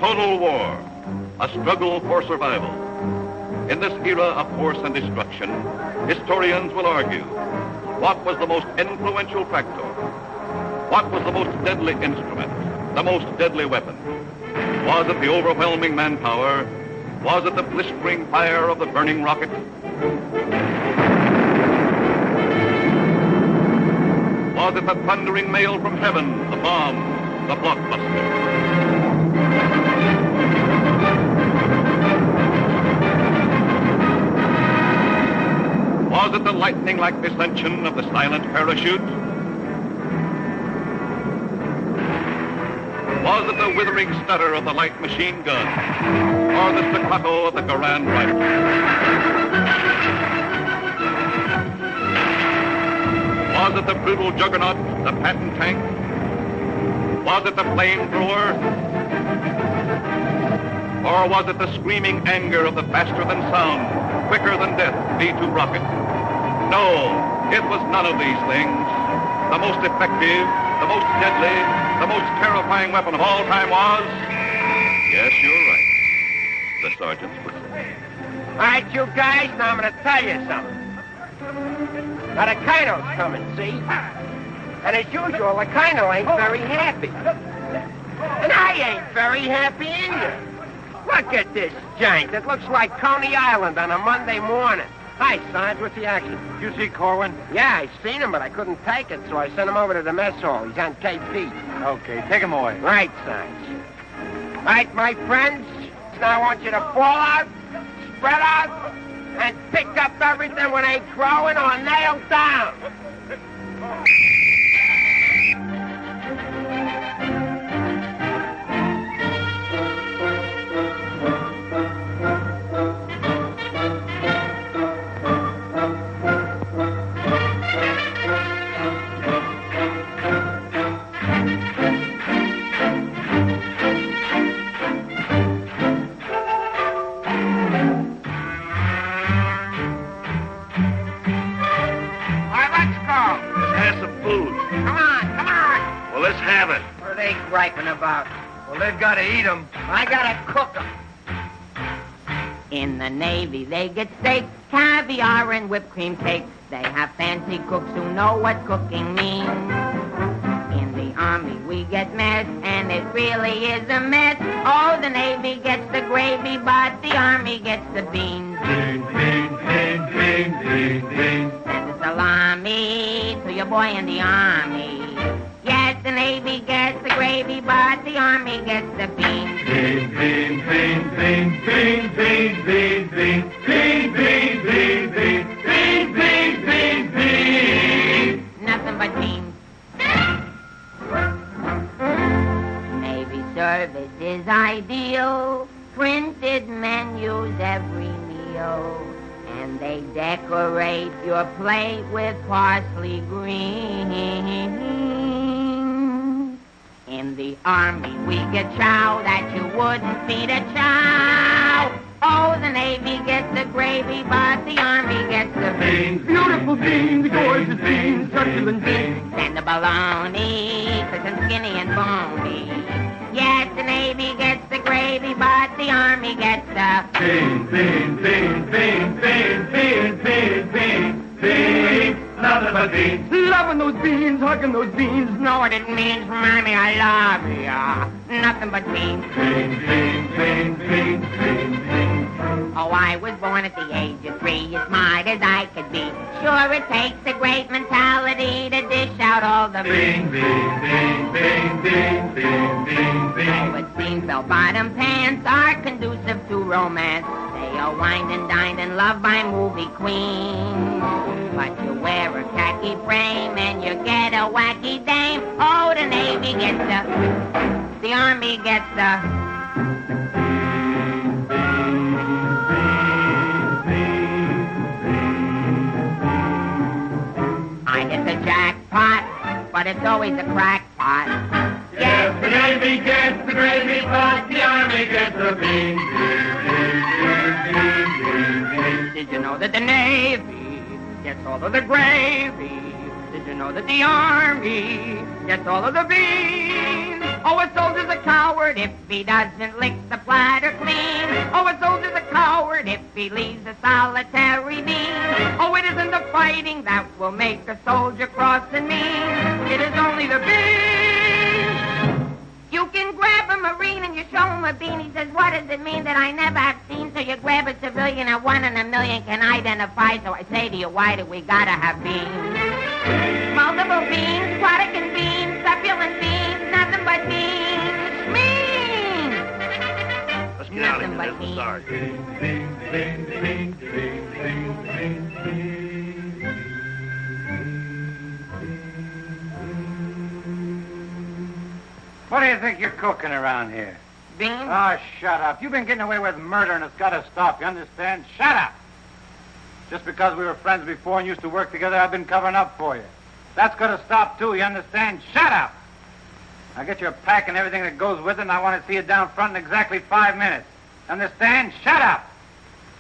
total war, a struggle for survival. In this era of force and destruction, historians will argue, what was the most influential factor? What was the most deadly instrument, the most deadly weapon? Was it the overwhelming manpower? Was it the blistering fire of the burning rocket? Was it the thundering mail from heaven, the bomb, the blockbuster? Was it the lightning-like descension of the silent parachute? Was it the withering stutter of the light machine gun? Or the staccato of the Garand rifle? Was it the brutal juggernaut, the Patton tank? Was it the flamethrower? Or was it the screaming anger of the faster-than-sound, quicker-than-death V-2 rocket? No, it was none of these things. The most effective, the most deadly, the most terrifying weapon of all time was... Yes, you're right. The sergeant's whistle. All right, you guys, now I'm going to tell you something. Now, the Colonel's coming, see? And as usual, the Colonel ain't very happy. And I ain't very happy either. Look at this giant. It looks like Coney Island on a Monday morning. Hi, Sarge, what's the action? You see Corwin? Yeah, I seen him, but I couldn't take it, so I sent him over to the mess hall. He's on KP. Okay, take him away. Right, Sarge. All right, my friends, now I want you to fall out, spread out, and pick up everything when they crowing or nail down. Griping about? Well, they've got to eat them. I gotta cook them. In the Navy, they get steak, caviar, and whipped cream cake. They have fancy cooks who know what cooking means. In the Army, we get mess, and it really is a mess. Oh, the Navy gets the gravy, but the Army gets the beans. Beans, beans, beans, beans, beans, beans. Send a salami to your boy in the Army. Yes, the Navy gets the gravy, but the Army gets the beans. Beans, beans, beans, beans, beans, beans, beans, beans, beans, beans, beans, beans, beans, beans, beans, beans. Nothing but beans. Navy service is ideal. Printed menus every meal. And they decorate your plate with parsley green. In the Army, we get chow that you wouldn't feed a chow. Oh, the Navy gets the gravy, but the Army gets the beans. Beautiful beans, gorgeous beans, succulent beans. And the bologna, crisp and skinny and bony. Yes, the Navy gets the gravy, but the Army gets the beans, beans, beans, beans, beans, beans, beans, beans, beans. Nothing but beans. Loving those beans, hugging those beans. Know what it means, Mommy, I love ya. Nothing but beans. Beans, beans, beans, beans, beans, beans. Oh, I was born at the age of 3, as smart as I could be. Sure, it takes a great mentality to dish out all the beans, beans, beans, beans, beans, beans, beans, beans. Oh, it seems bell-bottom pants are conducive to romance. They are wined and dined and loved by movie queens. But you wear a khaki frame and you get a wacky dame. Oh, the Navy gets the Army gets the I get the jackpot, but it's always a crackpot. Yes, the Navy gets the gravy, but the Army gets the beans. Did you know that the Navy gets all of the gravy? Did you know that the Army gets all of the beans? Oh, a soldier's a coward coward if he doesn't lick the platter clean. Oh, a soldier's a coward if he leaves a solitary bean. Oh, it isn't the fighting that will make a soldier cross and mean. It is only the bean. You can grab a Marine and you show him a bean. He says, what does it mean that I never have seen? So you grab a civilian and 1 in a million can identify. So I say to you, why do we gotta have beans? Multiple beans, aquatic and beans, succulent beans, nothing but beans. Beans! Let's get out of Nothing here. but There's the sergeant. What do you think you're cooking around here? Beans? Oh, shut up. You've been getting away with murder and it's got to stop. You understand? Shut up! Just because we were friends before and used to work together, I've been covering up for you. That's got to stop, too. You understand? Shut up! Now get your pack and everything that goes with it, and I want to see you down front in exactly 5 minutes. Understand? Shut up!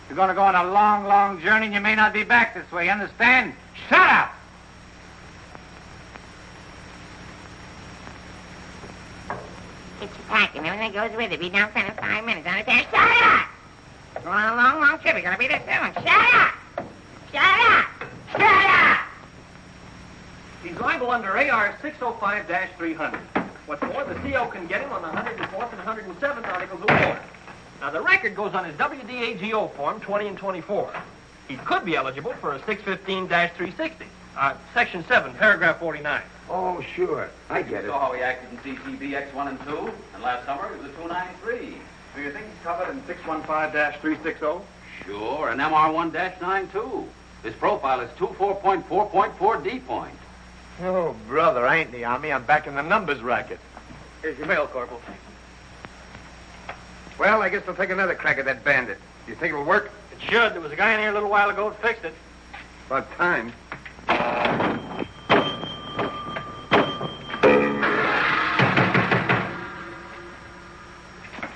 You're going to go on a long, long journey, and you may not be back this way. You understand? Shut up! Get your pack and everything that goes with it. Be down front in 5 minutes. Understand? Shut up! Going on a long, long trip. You're gonna be there soon. Shut up! Shut up! Shut up! He's liable under AR 605-300. What's more, the CO can get him on the 104th and 107th Articles of War. Now, the record goes on his WDAGO form 20 and 24. He could be eligible for a 615-360. Section 7, paragraph 49. Oh, sure. I get it. saw how he acted in CCB X1 and 2, and last summer he was a 293. Do you think he's covered in 615-360? Sure, and MR1-9 too. His profile is 24.4.4D point. Oh, brother, I ain't in the Army. I'm back in the numbers racket. Here's your mail, Corporal. Well, I guess they'll take another crack at that bandit. You think it'll work? It should. There was a guy in here a little while ago that fixed it. About time.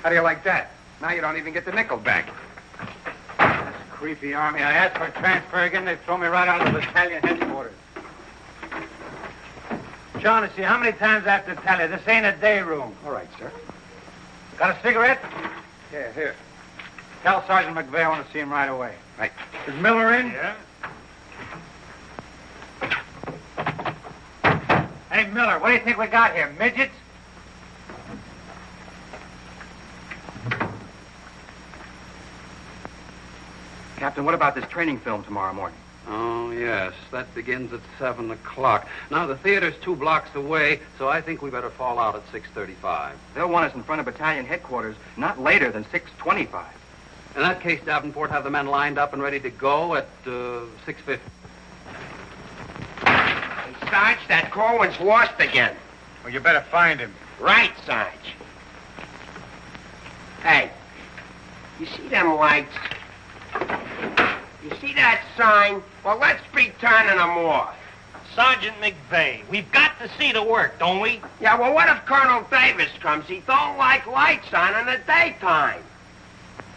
How do you like that? Now you don't even get the nickel back. That's creepy, Army. I asked for a transfer again. They throw me right out of the battalion headquarters. Shaughnessy, how many times I have to tell you? This ain't a day room. All right, sir. Got a cigarette? Yeah, here. Tell Sergeant McVeigh I want to see him right away. Right. Is Miller in? Yeah? Hey, Miller, what do you think we got here? Midgets? Captain, what about this training film tomorrow morning? Oh, yes, that begins at 7 o'clock. Now, the theater's 2 blocks away, so I think we better fall out at 6:35. They'll want us in front of battalion headquarters not later than 6:25. In that case, Davenport, have the men lined up and ready to go at 6:50. Hey, Sarge, that Corwin's lost again. Well, you better find him. Right, Sarge. Hey, you see them lights? You see that sign? Well, let's be turning them off. Sergeant McVeigh, we've got to see the work, don't we? Yeah, well, what if Colonel Davis comes? He don't like lights on in the daytime.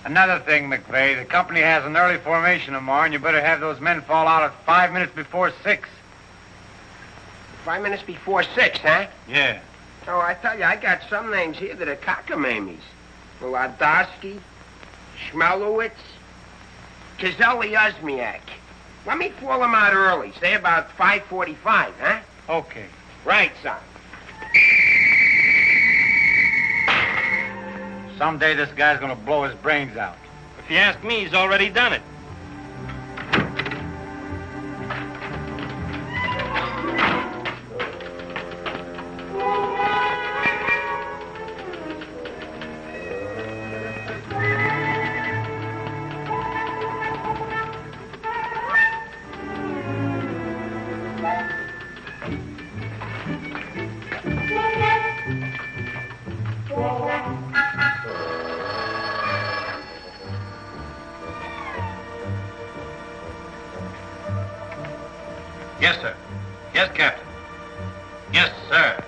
Another thing, McVeigh, the company has an early formation tomorrow, and you better have those men fall out at 5 minutes before 6. 5 minutes before 6, huh? Yeah. Oh, I tell you, I got some names here that are cockamammies. Wladowski, Schmelowitz, Kazelli Uzmiak. Let me fall them out early, say about 5:45, huh? Okay. Right, son. Someday this guy's gonna blow his brains out. If you ask me, he's already done it. Yes, sir. Yes, Captain. Yes, sir.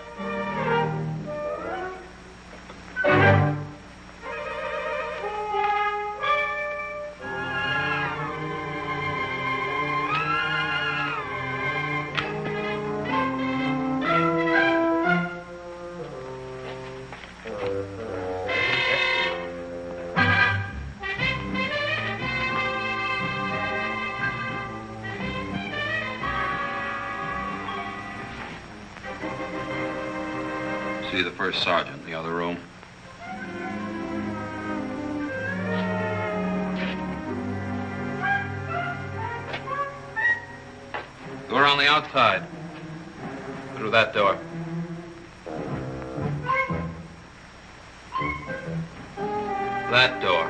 the first sergeant, the other room. Door on the outside. Through that door. That door.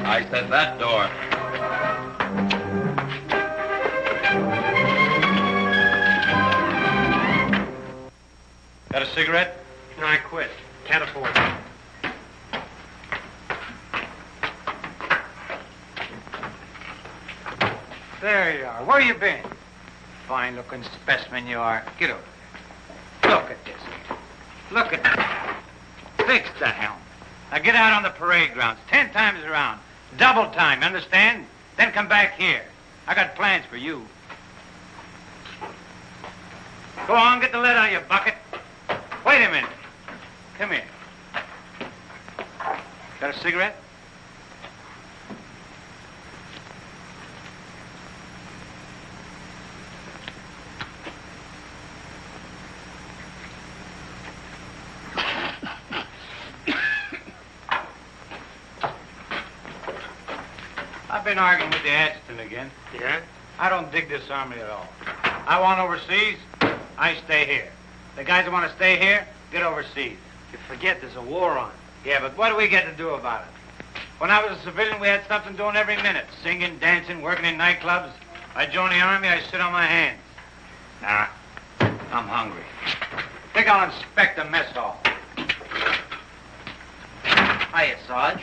I said that door. Got a cigarette? No, I quit. Can't afford it. There you are. Where you been? Fine-looking specimen you are. Get over there. Look at this. Look at that. Fix the helm. Now get out on the parade grounds 10 times around. Double time, understand? Then come back here. I got plans for you. Go on, get the lead out of your bucket. Wait a minute. Come here. Got a cigarette? I've been arguing with the adjutant again. Yeah? I don't dig this army at all. I want overseas, I stay here. The guys that want to stay here, get overseas. You forget there's a war on. Yeah, but what do we get to do about it? When I was a civilian, we had something doing every minute. Singing, dancing, working in nightclubs. I joined the army, I sit on my hands. Nah, I'm hungry. Think I'll inspect the mess hall. Hiya, Sarge.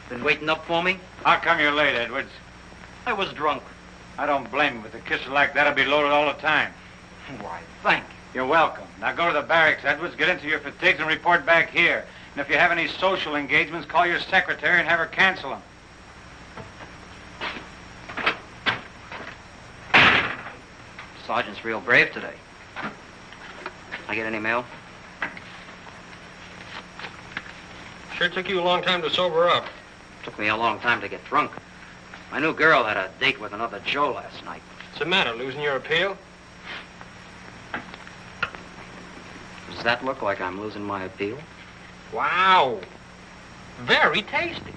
Been waiting up for me? How come you're late, Edwards? I was drunk. I don't blame you. With a kisser like that, I'll be loaded all the time. Why, thank you. You're welcome. Now go to the barracks, Edwards, get into your fatigues and report back here. And if you have any social engagements, call your secretary and have her cancel them. Sergeant's real brave today. I get any mail? Sure took you a long time to sober up. Took me a long time to get drunk. My new girl had a date with another Joe last night. What's the matter, losing your appeal? Does that look like I'm losing my appeal? Wow. Very tasty.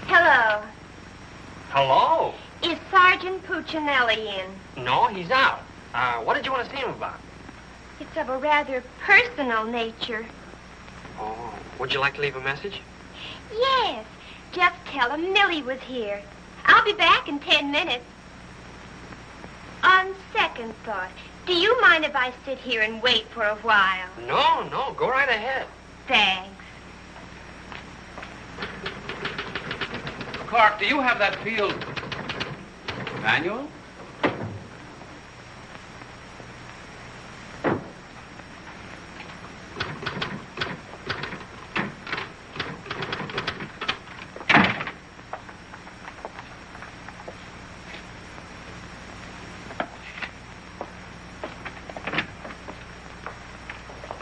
Hello. Hello. Is Sergeant Puccinelli in? No, he's out. What did you want to see him about? It's of a rather personal nature. Oh, would you like to leave a message? Yes. Just tell him Millie was here. I'll be back in 10 minutes. On second thought, do you mind if I sit here and wait for a while? No, go right ahead. Thanks. Clark, do you have that field manual?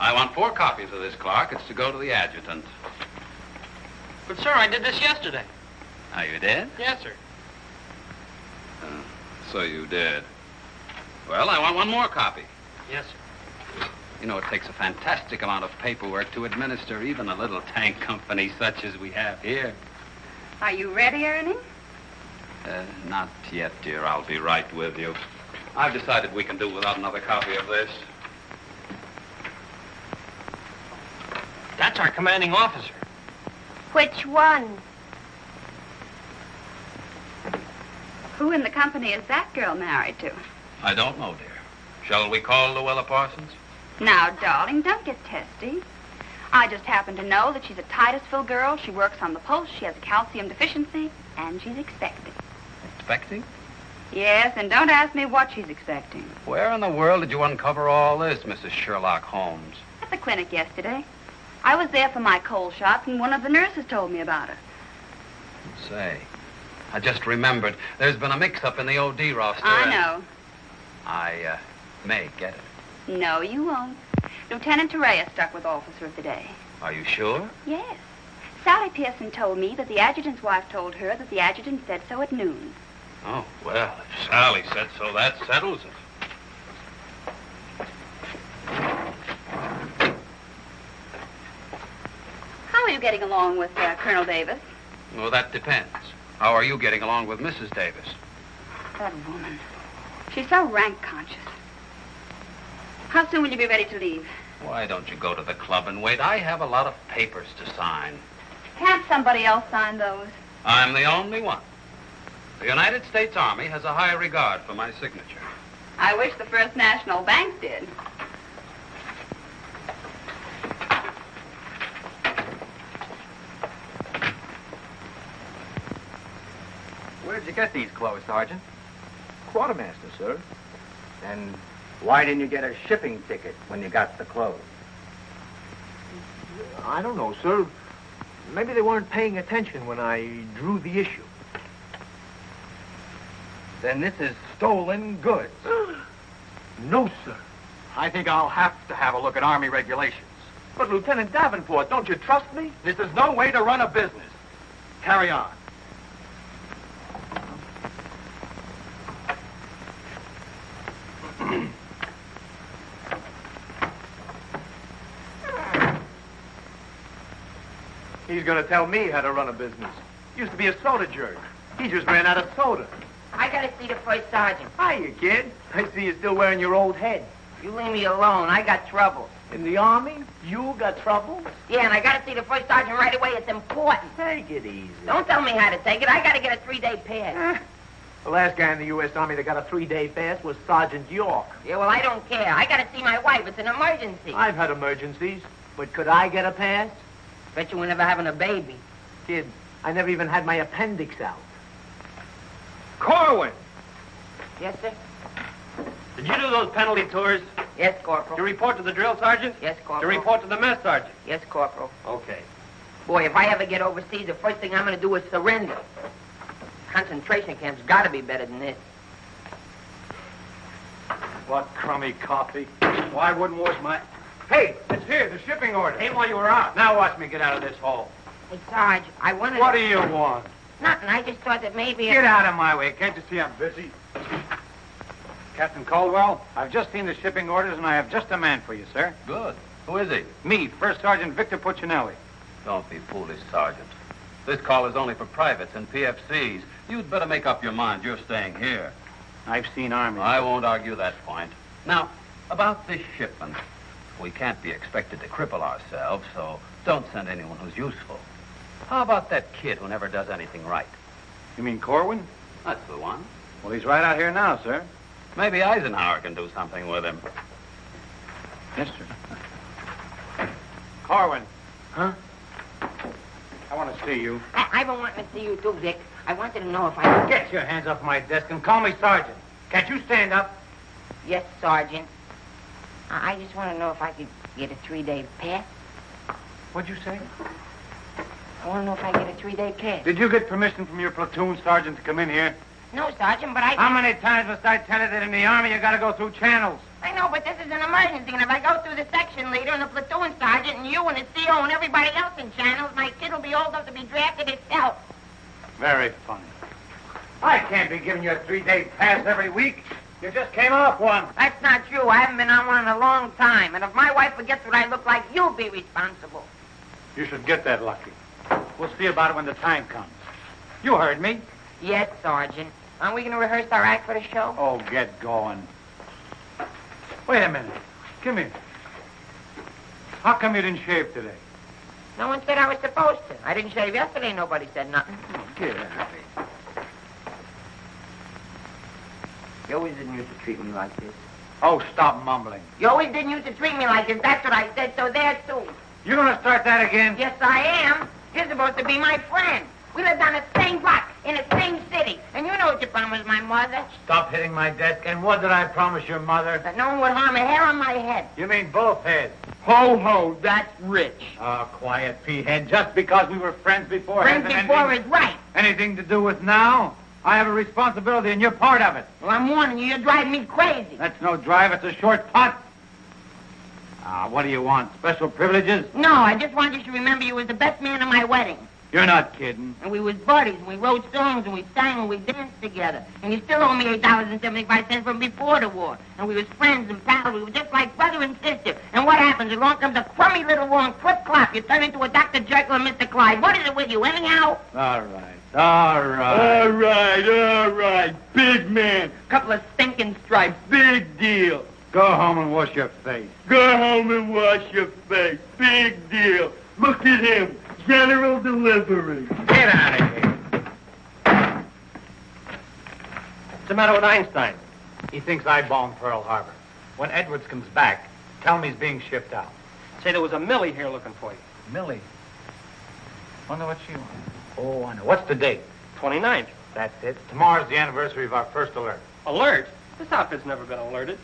I want 4 copies of this, Clark. It's to go to the adjutant. But, sir, I did this yesterday. Oh, you did? Yes, sir. So you did. Well, I want 1 more copy. Yes, sir. You know, it takes a fantastic amount of paperwork to administer even a little tank company such as we have here. Are you ready, Ernie? Not yet, dear. I'll be right with you. I've decided we can do without another copy of this. That's our commanding officer. Which one? Who in the company is that girl married to? I don't know, dear. Shall we call Luella Parsons? Now, darling, don't get testy. I just happen to know that she's a Titusville girl. She works on the post. She has a calcium deficiency, and she's expecting. Expecting? Yes, and don't ask me what she's expecting. Where in the world did you uncover all this, Mrs. Sherlock Holmes? At the clinic yesterday. I was there for my cold shots, and one of the nurses told me about it. Say, I just remembered. There's been a mix-up in the OD roster. I know. I may get it. No, you won't. Lieutenant Torrea stuck with Officer of the Day. Are you sure? Yes. Sally Pearson told me that the adjutant's wife told her that the adjutant said so at noon. Oh, well, if Sally said so, that settles it. How are you getting along with Colonel Davis? Well, that depends. How are you getting along with Mrs. Davis? That woman. She's so rank conscious. How soon will you be ready to leave? Why don't you go to the club and wait? I have a lot of papers to sign. Can't somebody else sign those? I'm the only one. The United States Army has a high regard for my signature. I wish the First National Bank did. Where'd you get these clothes, Sergeant? Quartermaster, sir. And why didn't you get a shipping ticket when you got the clothes? I don't know, sir. Maybe they weren't paying attention when I drew the issue. Then this is stolen goods. No, sir. I think I'll have to have a look at Army regulations. But, Lieutenant Davenport, don't you trust me? This is no way to run a business. Carry on. He's going to tell me how to run a business. Used to be a soda jerk. He just ran out of soda. I gotta see the first sergeant. Hiya, kid. I see you still wearing your old head. You leave me alone. I got trouble. In the Army? You got trouble? Yeah, and I gotta see the first sergeant right away. It's important. Take it easy. Don't tell me how to take it. I gotta get a 3-day pass. The last guy in the U.S. Army that got a 3-day pass was Sergeant York. Yeah, well, I don't care. I gotta see my wife. It's an emergency. I've had emergencies, but could I get a pass? Bet you were never having a baby. Kid, I never even had my appendix out. Corwin! Yes, sir? Did you do those penalty tours? Yes, Corporal. You report to the drill sergeant? Yes, You Corporal. report to the mess sergeant? Yes, Corporal. Okay. Boy, if I ever get overseas, the first thing I'm gonna do is surrender. Concentration camp's gotta be better than this. What crummy coffee. Why wouldn't wash my... Hey, it's here, the shipping order. Came while you were out. Now watch me get out of this hole. Hey, Sarge, I wanted... What do you want? Nothing. I just thought that maybe... Get out of my way. Can't you see I'm busy? Captain Caldwell, I've just seen the shipping orders, and I have just a man for you, sir. Good. Who is he? Me, First Sergeant Victor Puccinelli. Don't be foolish, Sergeant. This call is only for privates and PFCs. You'd better make up your mind you're staying here. I've seen Army. I won't argue that point. Now, about this shipment. We can't be expected to cripple ourselves, so don't send anyone who's useful. How about that kid who never does anything right? You mean Corwin? That's the one. Well, he's right out here now, sir. Maybe Eisenhower can do something with him. Yes, sir. Corwin. Huh? I want to see you. I've been wanting to see you too, Vic. I wanted to know if I could... Get your hands off my desk and call me Sergeant. Can't you stand up? Yes, Sergeant. I just want to know if I could get a 3-day pass. What'd you say? I want to know if I get a 3-day pass. Did you get permission from your platoon sergeant to come in here? No, Sergeant, but I... How many times must I tell you that in the Army you got to go through channels? I know, but this is an emergency, and if I go through the section leader and the platoon sergeant and you and the CO and everybody else in channels, my kid will be old enough to be drafted itself. Very funny. I can't be giving you a 3-day pass every week. You just came off one. That's not true. I haven't been on one in a long time, and if my wife forgets what I look like, you'll be responsible. You should get that lucky. We'll see about it when the time comes. You heard me. Yes, Sergeant. Aren't we going to rehearse our act for the show? Oh, get going. Wait a minute. Come here. How come you didn't shave today? No one said I was supposed to. I didn't shave yesterday. Nobody said nothing. Get out of here. You always didn't used to treat me like this. Oh, stop mumbling. You always didn't used to treat me like this. That's what I said, so there, too. You gonna start that again? Yes, I am. You're supposed to be my friend. We lived on the same block, in the same city. And you know what you promised my mother. Stop hitting my desk. And what did I promise your mother? That no one would harm a hair on my head. You mean both heads? Ho, ho, that's rich. Oh, quiet, P-head. Just because we were friends before... Friends before is right. Anything to do with now? I have a responsibility, and you're part of it. Well, I'm warning you, you're driving me crazy. That's no drive. It's a short putt. What do you want? Special privileges? No, I just want you to remember you was the best man at my wedding. You're not kidding. And we was buddies, and we wrote songs, and we sang, and we danced together. And you still owe me $8.75 from before the war. And we was friends and pals. We were just like brother and sister. And what happens? Along comes a crummy little war and clip-clop. You turn into a Dr. Jekyll and Mr. Clyde. What is it with you, anyhow? All right. All right. Big man. Couple of stinking stripes. Big deal. Go home and wash your face. Go home and wash your face. Big deal. Look at him. General delivery. Get out of here. What's the matter with Einstein? He thinks I bombed Pearl Harbor. When Edwards comes back, tell me he's being shipped out. Say there was a Millie here looking for you. Millie? Wonder what she wants. Oh, I know. What's the date? 29th. That's it. Tomorrow's the anniversary of our first alert. Alert? This outfit's never been alerted.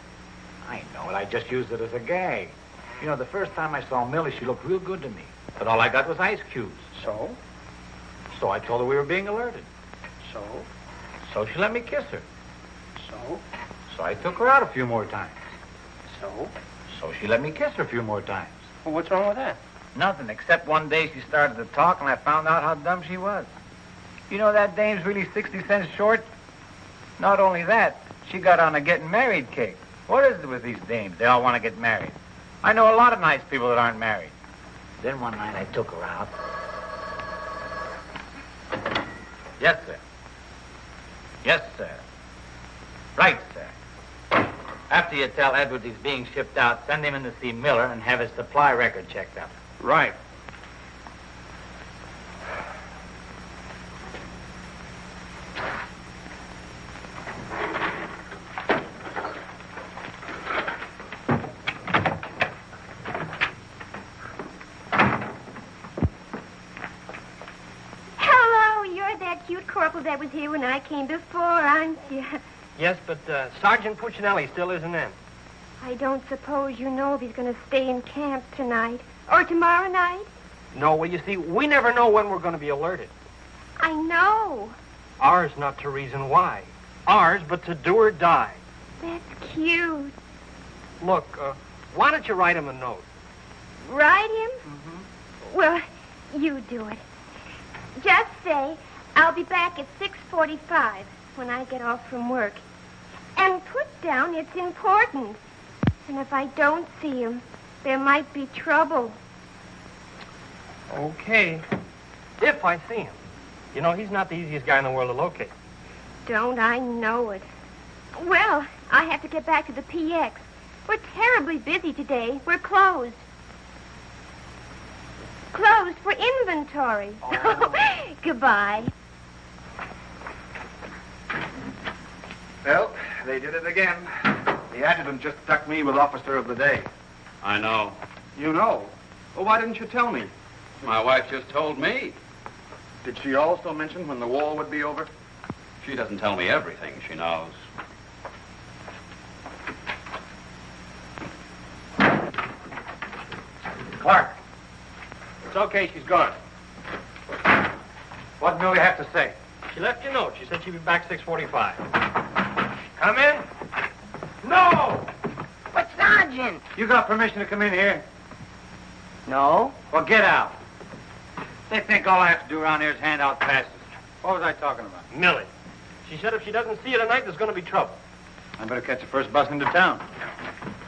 I know it. I just used it as a gag. You know, the first time I saw Millie, she looked real good to me. But all I got was ice cubes. So? So I told her we were being alerted. So? So she let me kiss her. So? So I took her out a few more times. So? So she let me kiss her a few more times. Well, what's wrong with that? Nothing, except one day she started to talk and I found out how dumb she was. You know that dame's really 60 cents short? Not only that, she got on a getting married kick. What is it with these dames? They all want to get married. I know a lot of nice people that aren't married. Then one night I took her out. Yes, sir. Yes, sir. Right, sir. After you tell Edwards he's being shipped out, send him in to see Miller and have his supply record checked out. Right. That was here when I came before, aren't you? Yes, but Sergeant Puccinelli still isn't in. I don't suppose you know if he's going to stay in camp tonight or tomorrow night? No, well, you see, we never know when we're going to be alerted. I know. Ours not to reason why. Ours, but to do or die. That's cute. Look, why don't you write him a note? Write him? Mm-hmm. Well, you do it. Just say, I'll be back at 6:45 when I get off from work. And put down it's important. And if I don't see him, there might be trouble. Okay. If I see him. You know, he's not the easiest guy in the world to locate. Don't I know it? Well, I have to get back to the PX. We're terribly busy today. We're closed. Closed for inventory. Oh. Goodbye. Well, they did it again. The adjutant just stuck me with Officer of the Day. I know. You know? Well, why didn't you tell me? My wife just told me. Did she also mention when the war would be over? She doesn't tell me everything she knows. Clark. It's okay, she's gone. What did Millie have to say? She left you a note. She said she'd be back 6:45. Come in? No! But, Sergeant! You got permission to come in here? No. Well, get out. They think all I have to do around here is hand out passes. What was I talking about? Millie. She said if she doesn't see you tonight, there's going to be trouble. I better catch the first bus into town.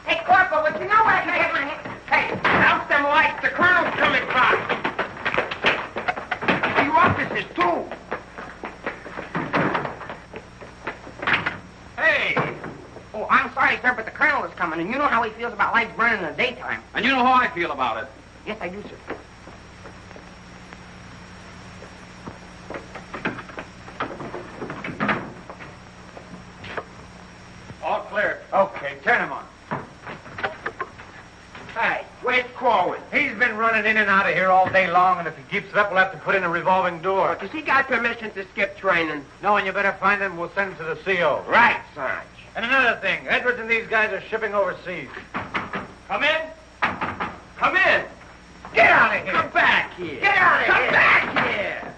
Hey, Corporal, would you know what I can get my hand? Hey, out them lights. The colonel's coming by. You officers, too. Hey! Oh, I'm sorry, sir, but the colonel is coming, and you know how he feels about lights burning in the daytime. And you know how I feel about it. Yes, I do, sir. Turn him on. Hey, where's Corwin? He's been running in and out of here all day long, and if he keeps it up, we'll have to put in a revolving door. Does he got permission to skip training? No, and you better find him. We'll send him to the CO. Right, Sarge. And another thing, Edwards and these guys are shipping overseas. Come in. Come in. Get out of here. Come back here. Get out of here. Come back here.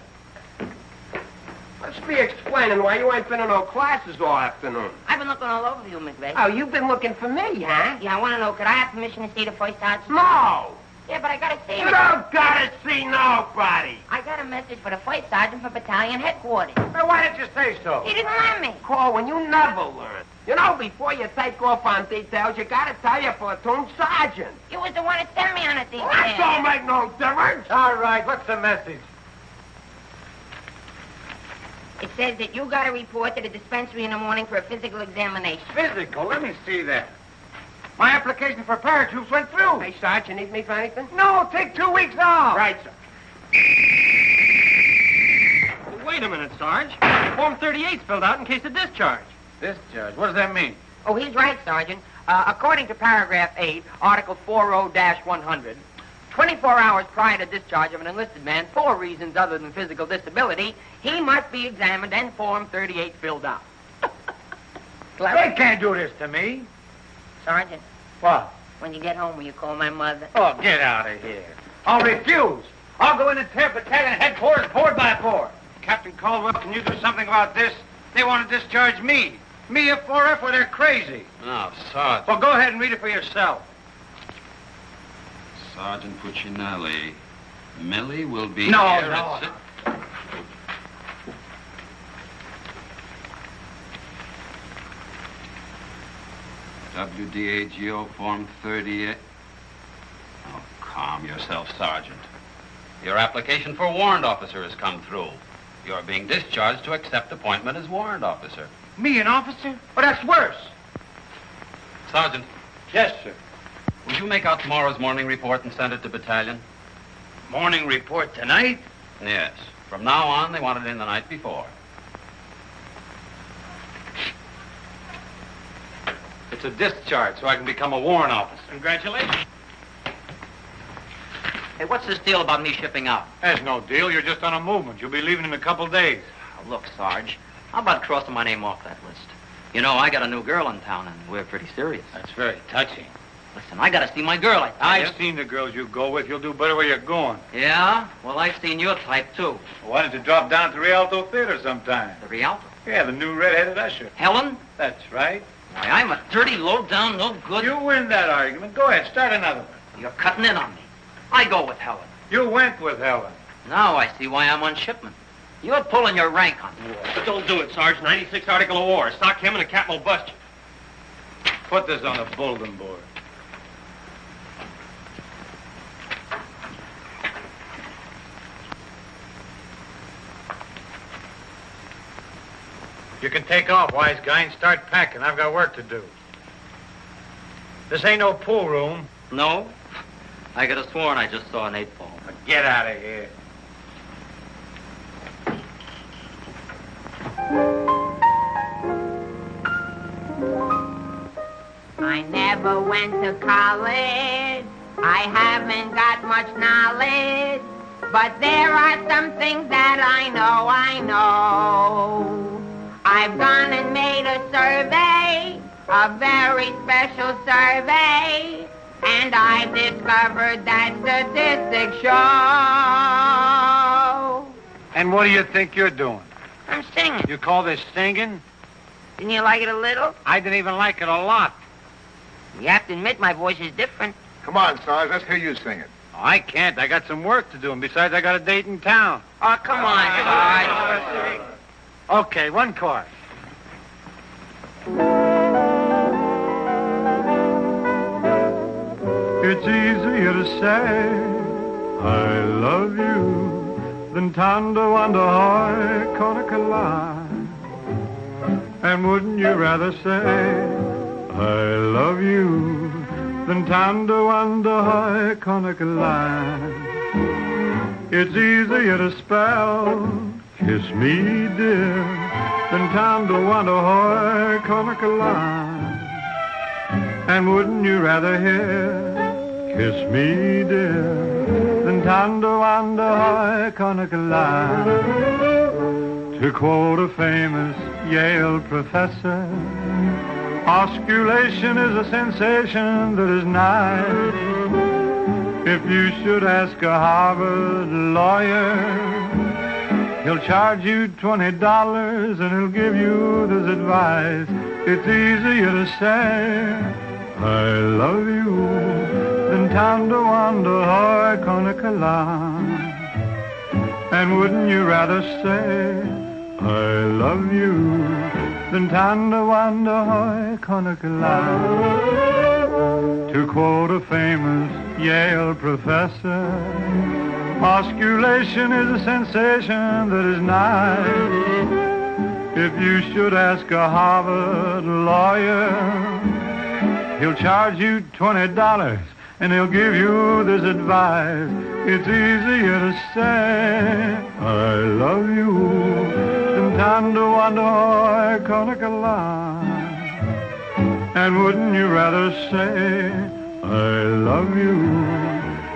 Let's be explaining why you ain't been in no classes all afternoon. I've been looking all over you, McVeigh. Oh, you've been looking for me, huh? Yeah, I want to know, could I have permission to see the first sergeant? No. Yeah, but I got to see him. You don't gotta see nobody. I got a message for the first sergeant for battalion headquarters. Well, why didn't you say so? He didn't let me. Corwin, you never learn. You know, before you take off on details, you gotta tell your platoon sergeant. You was the one that sent me on a detail. That don't make no difference. All right, what's the message? It says that you got to report to the dispensary in the morning for a physical examination. Physical? Let me see that. My application for paratroops went through. Hey, Sarge, you need me for anything? No, take 2 weeks off. Right, sir. Well, wait a minute, Sarge. Form 38's filled out in case of discharge. Discharge? What does that mean? Oh, he's right, Sergeant. According to paragraph 8, Article 40-100, 24 hours prior to discharge of an enlisted man for reasons other than physical disability, he must be examined and Form 38 filled out. They can't do this to me. Sergeant, What? when you get home, will you call my mother? Oh, get out of here. I'll refuse. I'll go in and tear battalion headquarters board by board. Captain Caldwell, can you do something about this? They want to discharge me. Me, a 4F, where they're crazy. Now, Sergeant. Well, go ahead and read it for yourself. Sergeant Puccinelli. Millie will be No, here no. at WDAGO Form 38. Oh, calm yourself, Sergeant. Your application for warrant officer has come through. You're being discharged to accept appointment as warrant officer. Me, an officer? Well, that's worse. Sergeant, Yes, sir. will you make out tomorrow's morning report and send it to battalion? Morning report tonight? Yes. From now on, they want it in the night before. It's a discharge, so I can become a warrant officer. Congratulations. Hey, what's this deal about me shipping out? There's no deal. You're just on a movement. You'll be leaving in a couple days. Oh, look, Sarge, how about crossing my name off that list? You know, I got a new girl in town, and we're pretty serious. That's very touching. Listen, I got to see my girl, I tell I've you. seen the girls you go with. You'll do better where you're going. Yeah? Well, I've seen your type, too. Why don't you drop down to Rialto Theater sometime? The Rialto. Yeah, the new red-headed usher. Helen? That's right. Why, I'm a dirty, low-down, no good... You win that argument. Go ahead, start another one. You're cutting in on me. I go with Helen. You went with Helen. Now I see why I'm on shipment. You're pulling your rank on me. But don't do it, Sarge. 96 Article of War. Sock him and the captain will bust you. Put this on the bulletin board. You can take off, wise guy, and start packing. I've got work to do. This ain't no pool room. No? I could have sworn I just saw an 8-ball. Now get out of here. I never went to college. I haven't got much knowledge. But there are some things that I know. I've gone and made a survey, a very special survey, and I've discovered that statistics show. And what do you think you're doing? I'm singing. You call this singing? Didn't you like it a little? I didn't even like it a lot. You have to admit my voice is different. Come on, Sarge, let's hear you sing it. Oh, I can't. I got some work to do, and besides, I got a date in town. Oh, come on, Sarge. Okay, one chorus. It's easier to say I love you than tanto under high Conacola. And wouldn't you rather say I love you than tanto under high Conacola? It's easier to spell kiss me, dear, than tanto under high Conacola. And wouldn't you rather hear, kiss me, dear, than tando ando hoy konakala? To quote a famous Yale professor, osculation is a sensation that is nice. If you should ask a Harvard lawyer, he'll charge you $20 and he'll give you this advice. It's easier to say, I love you, than tando ando hoy konakala. And wouldn't you rather say, I love you, than tando ando hoy konakala? To quote a famous Yale professor, osculation is a sensation that is nice. If you should ask a Harvard lawyer, he'll charge you $20 and he'll give you this advice. It's easier to say, I love you, than tando ando hoy konakala. And wouldn't you rather say, I love you,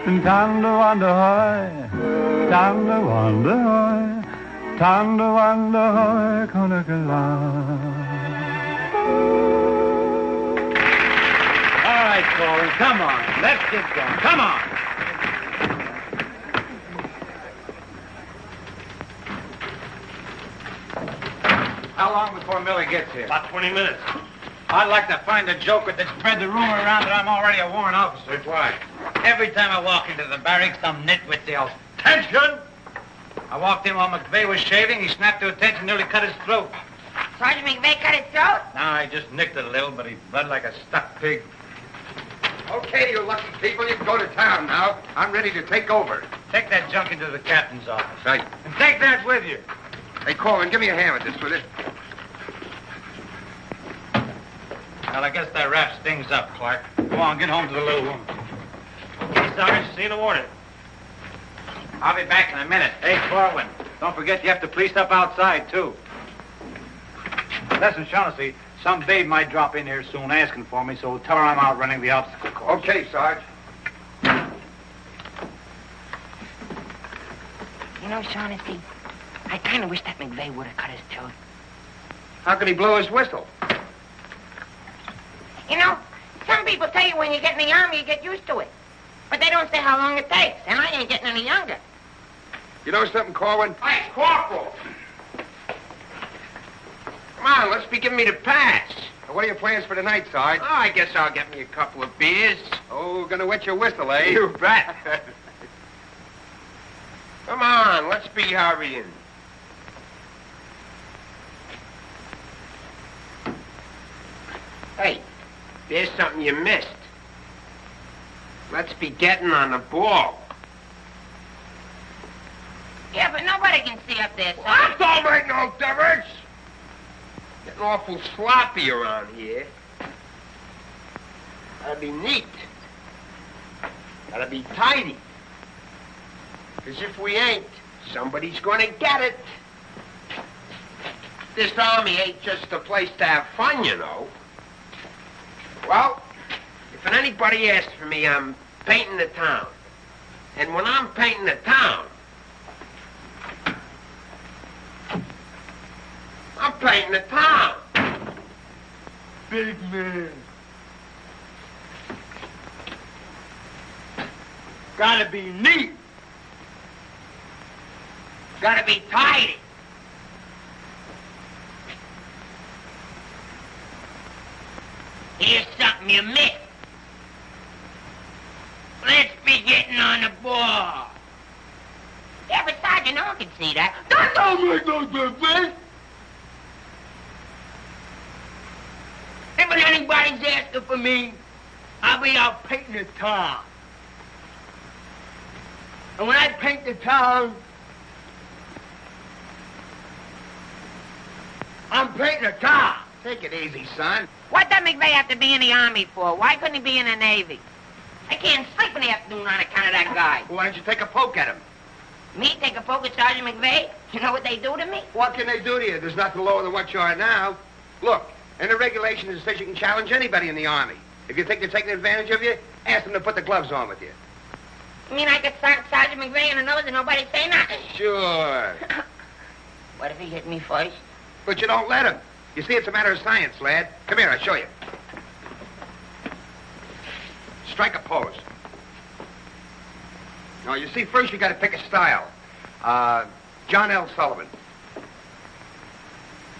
than tando ando hoy, tando ando hoy, tando ando hoy konakala. All right, Colin, come on. Let's get going. Come on. How long before Millie gets here? About 20 minutes. I'd like to find a joker that spread the rumor around that I'm already a warrant officer. Why? Every time I walk into the barracks, some nitwit yells, "Attention!" I walked in while McVeigh was shaving. He snapped to attention, nearly cut his throat. Sergeant McVeigh cut his throat? No, I just nicked it a little, but he bled like a stuck pig. Okay, you lucky people, you can go to town now. I'm ready to take over. Take that junk into the captain's office. Right. And take that with you. Hey, Coleman, give me a hand with this, will you? Well, I guess that wraps things up, Clark. Go on, get home to the little woman. Okay, Sarge, see you in the morning. I'll be back in a minute. Hey, Corwin, don't forget you have to police up outside, too. Listen, Shaughnessy, some babe might drop in here soon asking for me, so tell her I'm out running the obstacle course. Okay, Sarge. You know, Shaughnessy, I kind of wish that McVeigh would have cut his throat. How can he blow his whistle? You know, some people tell you when you get in the army, you get used to it. But they don't say how long it takes, and I ain't getting any younger. You know something, Corwin? Hey, Corporal! Come on, let's be giving me the pass. What are your plans for tonight, Sarge? Oh, I guess I'll get me a couple of beers. Oh, gonna wet your whistle, eh? You bet. Come on, let's be hurrying. Hey, there's something you missed. Let's be getting on the ball. Yeah, but nobody can see up there, son. That don't make no difference. Getting awful sloppy around here. Gotta be neat. Gotta be tidy. 'Cause if we ain't, somebody's gonna get it. This army ain't just a place to have fun, you know. Well, if anybody asks for me, I'm painting the town. And when I'm painting the town, I'm painting the town. Big man. Gotta be neat. Gotta be tidy. Here's something you missed. Let's be getting on the ball. Yeah, but Sergeant, no one can see that. Don't make no difference. If anybody's asking for me, I'll be out painting the town. And when I paint the town, I'm painting the town. Take it easy, son. What does McVeigh have to be in the Army for? Why couldn't he be in the Navy? I can't sleep in the afternoon on account of that guy. Why don't you take a poke at him? Me take a poke at Sergeant McVeigh? You know what they do to me? What can they do to you? There's nothing lower than what you are now. Look, in the regulations it says you can challenge anybody in the Army. If you think they're taking advantage of you, ask them to put the gloves on with you. You mean I could start Sergeant McVeigh in the nose and nobody say nothing? Sure. What if he hit me first? But you don't let him. You see, it's a matter of science, lad. Come here, I'll show you. Strike a pose. Now, you see, first you got to pick a style. John L. Sullivan.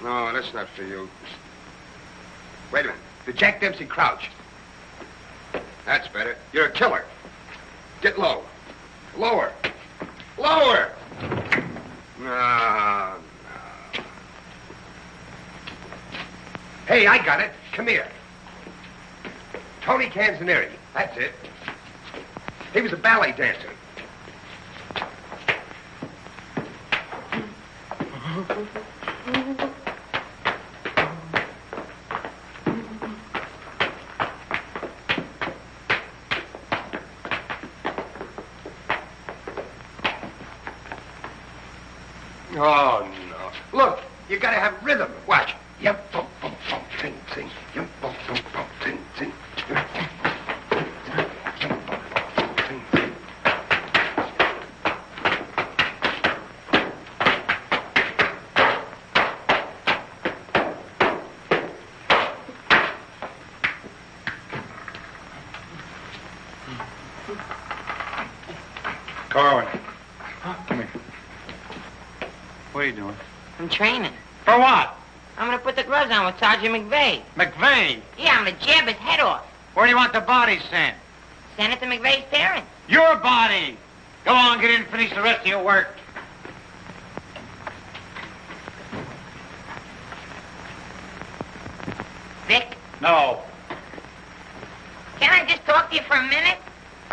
No, that's not for you. Wait a minute. The Jack Dempsey crouch. That's better. You're a killer. Get low. Lower. Lower. No. Hey, I got it. Come here. Tony Canzanieri. That's it. He was a ballet dancer. Oh, no. Look, you gotta have rhythm. Watch. Yep, bump, bump, bump, ting, ting. Yep, bump, bump, bump, ting, ting. Corwin. Come here. What are you doing? I'm training. For what? I'm gonna put the gloves on with Sergeant McVeigh. McVeigh? Yeah, I'm gonna jab his head off. Where do you want the body sent? Send it to McVeigh's parents. Your body! Go on, get in and finish the rest of your work. Vic, No. can I just talk to you for a minute?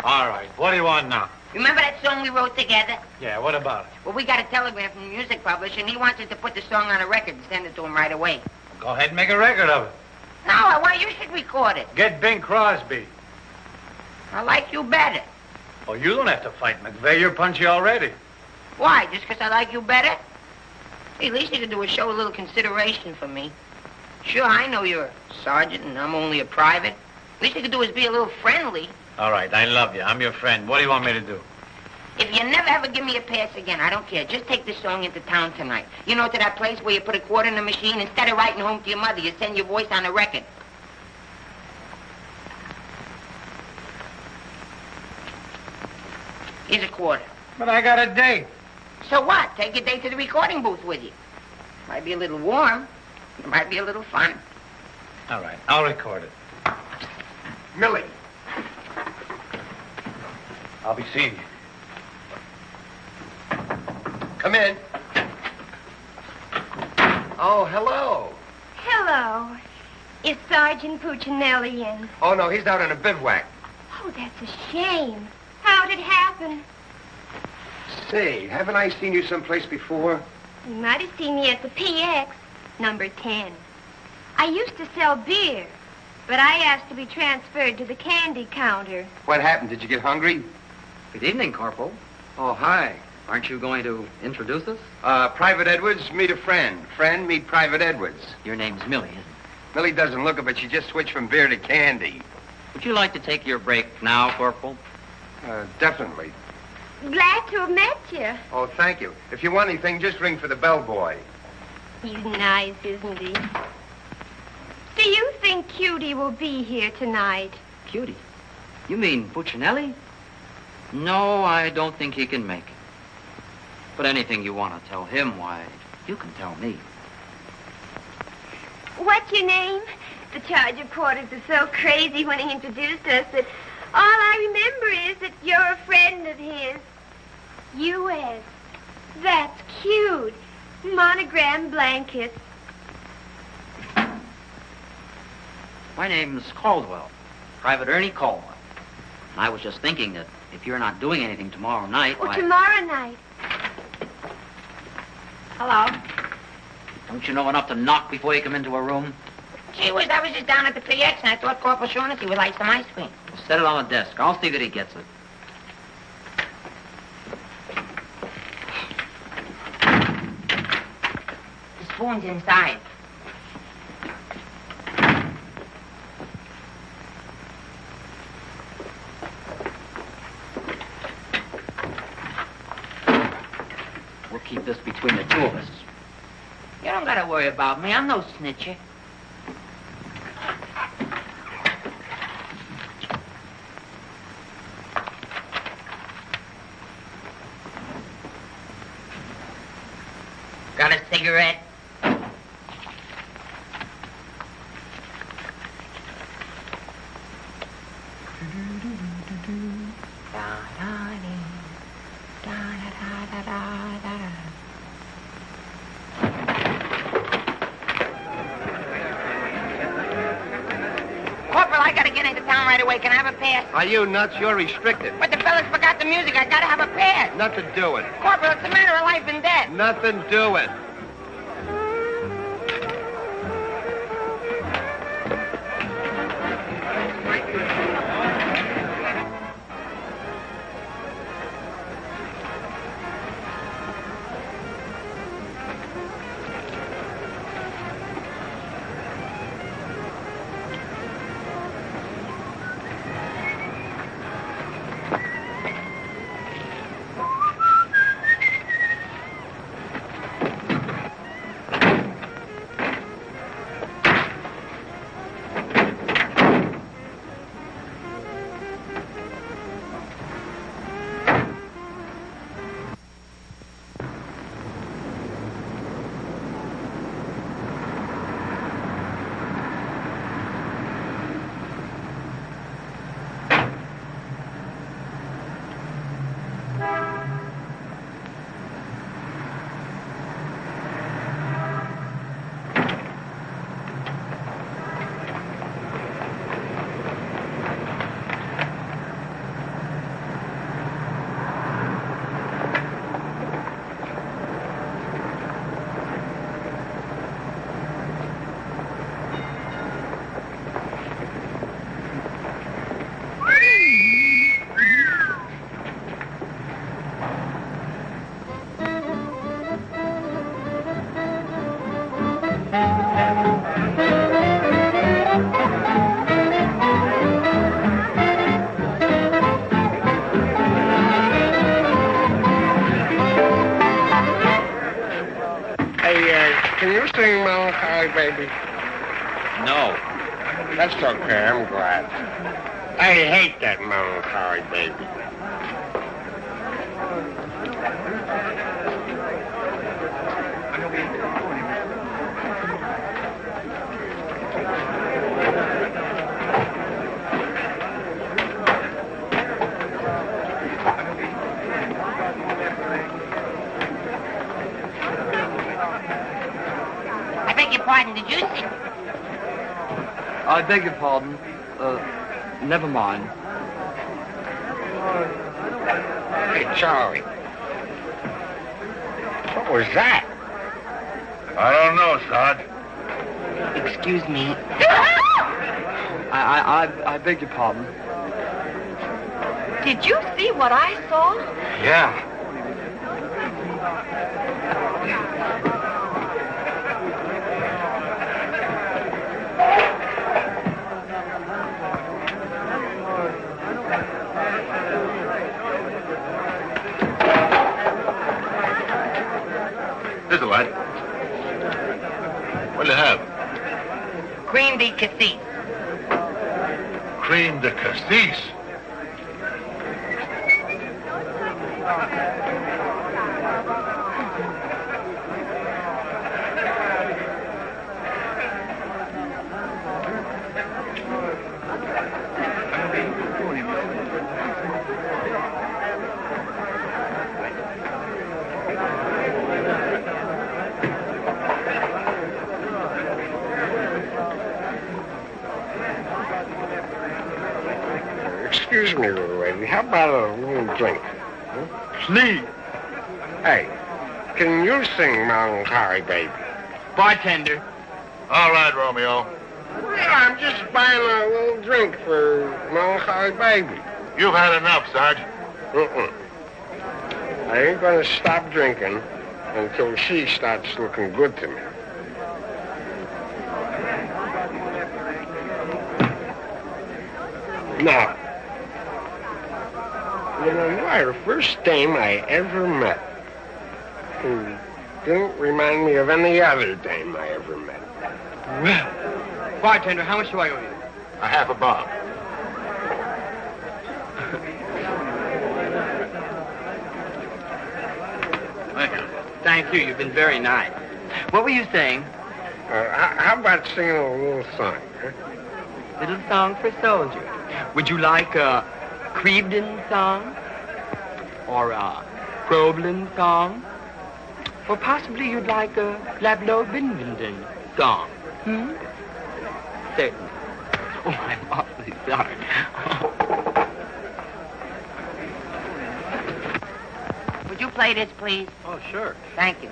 All right. What do you want now? Remember that song we wrote together? Yeah, what about it? Well, we got a telegram from the music publisher, and he wants us to put the song on a record and send it to him right away. Go ahead and make a record of it. No, I want you should record it. Get Bing Crosby. I like you better. Oh, you don't have to fight McVeigh. You're punchy already. Why? Just 'cause I like you better? Hey, at least you can do is show a little consideration for me. Sure, I know you're a sergeant and I'm only a private. At least you can do is be a little friendly. All right, I love you. I'm your friend. What do you want me to do? If you never ever give me a pass again, I don't care. Just take this song into town tonight. You know, to that place where you put a quarter in the machine, instead of writing home to your mother, you send your voice on a record. Here's a quarter. But I got a date. So what? Take your date to the recording booth with you. Might be a little warm. It might be a little fun. All right, I'll record it. Millie. I'll be seeing you. Come in. Oh, hello. Hello. Is Sergeant Puccinelli in? Oh, no, he's down in a bivouac. Oh, that's a shame. How'd it happen? Say, haven't I seen you someplace before? You might have seen me at the PX, number 10. I used to sell beer, but I asked to be transferred to the candy counter. What happened? Did you get hungry? Good evening, Corporal. Oh, hi. Aren't you going to introduce us? Private Edwards, meet a friend. Friend, meet Private Edwards. Your name's Millie, isn't it? Millie doesn't look it, but she just switched from beer to candy. Would you like to take your break now, Corporal? Definitely. Glad to have met you. Oh, thank you. If you want anything, just ring for the bellboy. He's nice, isn't he? Do you think Cutie will be here tonight? Cutie? You mean Puccinelli? No, I don't think he can make it. But anything you want to tell him, why, you can tell me. What's your name? The charge of quarters was so crazy when he introduced us that all I remember is that you're a friend of his. U.S. That's cute. Monogram blankets. My name's Caldwell, Private Ernie Caldwell. And I was just thinking that if you're not doing anything tomorrow night, Oh, why... tomorrow night. Hello. Don't you know enough to knock before you come into a room? Gee whiz, I was just down at the PX and I thought Corporal Shaughnessy would like some ice cream. Set it on the desk. I'll see that he gets it. The spoon's inside. this between the two of us. You don't gotta worry about me. I'm no snitcher. Got a cigarette? Corporal, I gotta get into town right away. Can I have a pass? Are you nuts? You're restricted. But the fellas forgot the music. I gotta have a pass. Nothing doing. Corporal, it's a matter of life and death. Nothing doing. Can you sing Melancholy Baby? No. That's okay, I'm glad. I hate that Melancholy Baby. I beg your pardon, did you sing? I beg your pardon. Never mind. Hey, Charlie. What was that? I don't know, Sarge. Excuse me. I beg your pardon. Did you see what I saw? Yeah. Here's a light. What do you have? Cream de cassis. Cream de cassis. Excuse me, little lady. How about a little drink? Please. Hey, can you sing Melancholy Baby? Bartender. All right, Romeo. Well, I'm just buying a little drink for Melancholy Baby. You've had enough, Sarge. I ain't gonna stop drinking until she starts looking good to me. Now, you know, you are the first dame I ever met. Didn't remind me of any other dame I ever met. Well, bartender, how much do I owe you? A half a bob. Thank you. You've been very nice. What were you saying? How about singing a little song, huh? Little song for soldiers. Would you like a Crevedon song? Or a Problem song? Or possibly you'd like a Lablo Binvenden song? Certainly. Oh, I'm awfully sorry. Would you play this, please? Oh, sure. Thank you.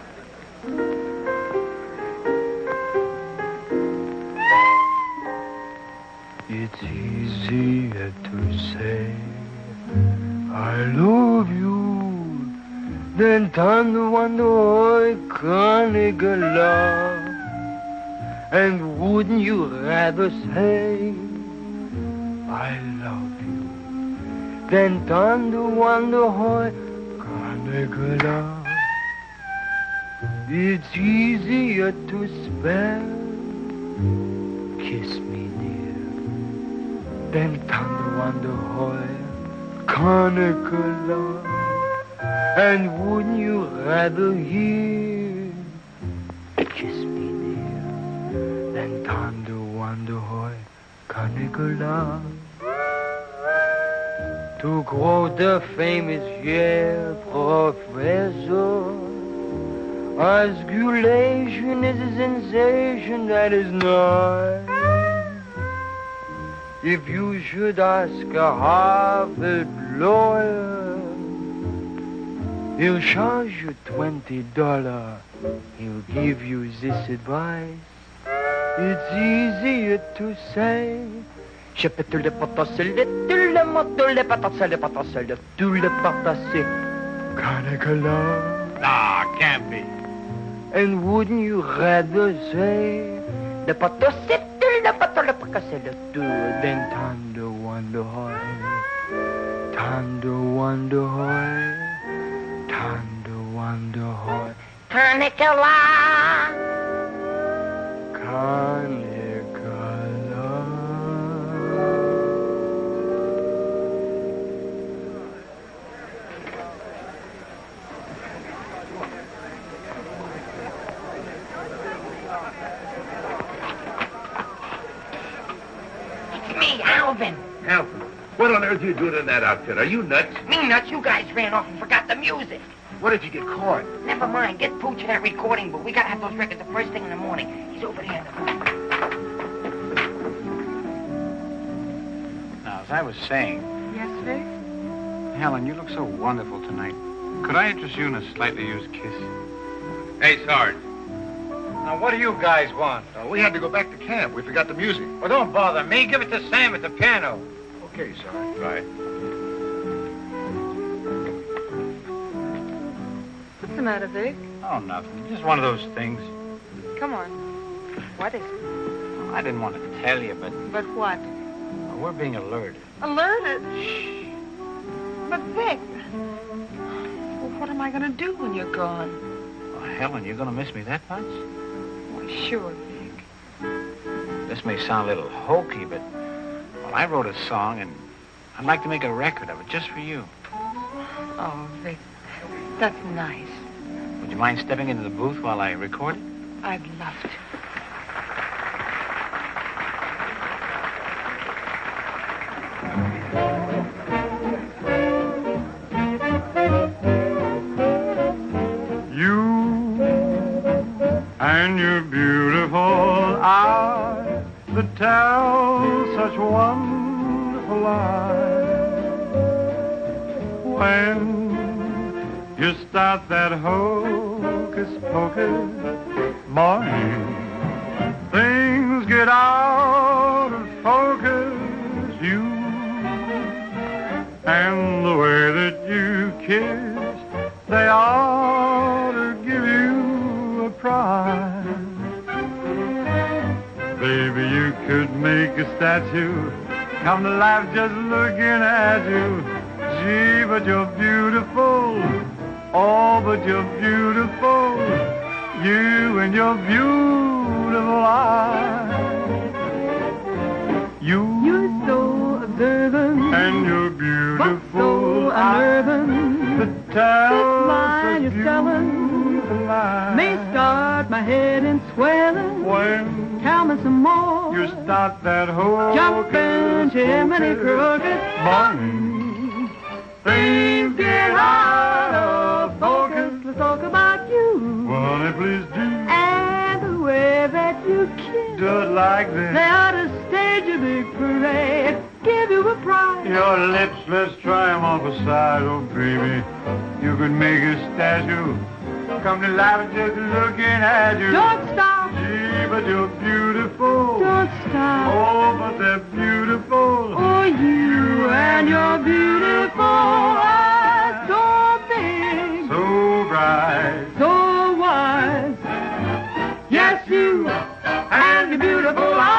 It's easier to say I love you than to wonder I can't love. And wouldn't you rather say I love you than to wonder how love? It's easier to spell kiss me dear than to wonder how conical love. And wouldn't you rather hear kiss me dear than to wonder how conical love? To quote the famous Yale professor, osculation is a sensation that is nice. If you should ask a Harvard lawyer, he'll charge you $20. He'll give you this advice. It's easier to say je peux tout le potasser, tout le moto, le potasser, tout le potasser. Conical love. Nah, can't be. And wouldn't you rather say le potasser, tout le potasser, le potasser, le tout, than tender wonder hoy, tender wonder hoy, tender wonder hoy. Conical love. Conical love. Alvin. Alvin, what on earth are you doing in that outfit? Are you nuts? Me nuts, you guys ran off and forgot the music. What did you get caught? Never mind, get Pooch in that recording booth. We gotta have those records the first thing in the morning. He's over there in the booth. Now, as I was saying, Yes, Vic? Helen, you look so wonderful tonight. Could I interest you in a slightly used kiss? Hey, Sarge. Now, what do you guys want? We had to go back to camp. We forgot the music. Well, don't bother me. Give it to Sam at the piano. Okay, Sarge. Right. What's the matter, Vic? Oh, nothing. Just one of those things. Come on. What is it? Well, I didn't want to tell you, but But what? we're being alerted. Alerted? Shh. But, Vic, well, what am I going to do when you're gone? Well, Helen, you're going to miss me that much? Why, sure, Vic. This may sound a little hokey, but, well, I wrote a song, and I'd like to make a record of it just for you. Oh, Vic, that's nice. Would you mind stepping into the booth while I record it? I'd love to. And your beautiful eyes that tell such wonderful lies. When you start that hocus pocus, morning, things get out of focus. You and the way that you kiss, they ought to give you a prize. Baby, you could make a statue come to life just looking at you. Gee, but you're beautiful, Oh, but you're beautiful, you and your beautiful eyes. You're so observant, and you're but so beautiful unnerving. The tell line you're telling may start my head in swelling. When Tell me some more. you start that whole Jumping chimney crooked, morning, things get out of focus. let's talk about you Well, honey, please do and the way that you kiss. do it like this. They ought to stage a big parade, give you a prize. Your lips, let's try 'em off a side, oh baby. You could make a statue come to life just looking at you. Don't stop, Gee, but you're beautiful. don't stop. Oh, but they're beautiful. Oh, you and your beautiful eyes, so big, So bright. so wise. Yes, you and your beautiful eyes.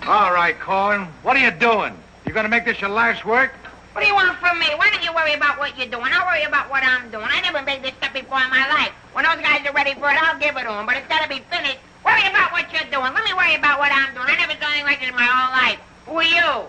All right, Corn. What are you doing? You gonna make this your life's work? What do you want from me? Why don't you worry about what you're doing? I'll worry about what I'm doing. I never made this stuff before in my life. When those guys are ready for it, I'll give it to them. But it's got to be finished. Worry about what you're doing. Let me worry about what I'm doing. I never done anything like this in my whole life. Who are you?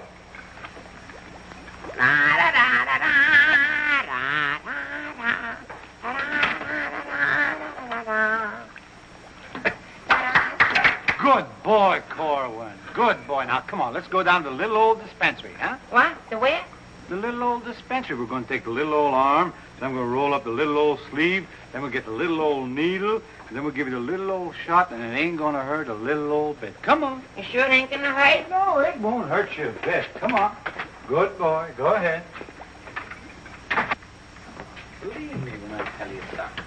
Good boy, Corwin. Good boy. Now, come on, let's go down to the little old dispensary, huh? What? The where? The little old dispensary. We're going to take the little old arm, then we're going to roll up the little old sleeve, then we'll get the little old needle, and then we'll give you the little old shot, and it ain't going to hurt a little old bit. Come on. You sure it ain't gonna hurt? No, it won't hurt you a bit. Come on. Good boy. Go ahead. Believe me when I tell you something.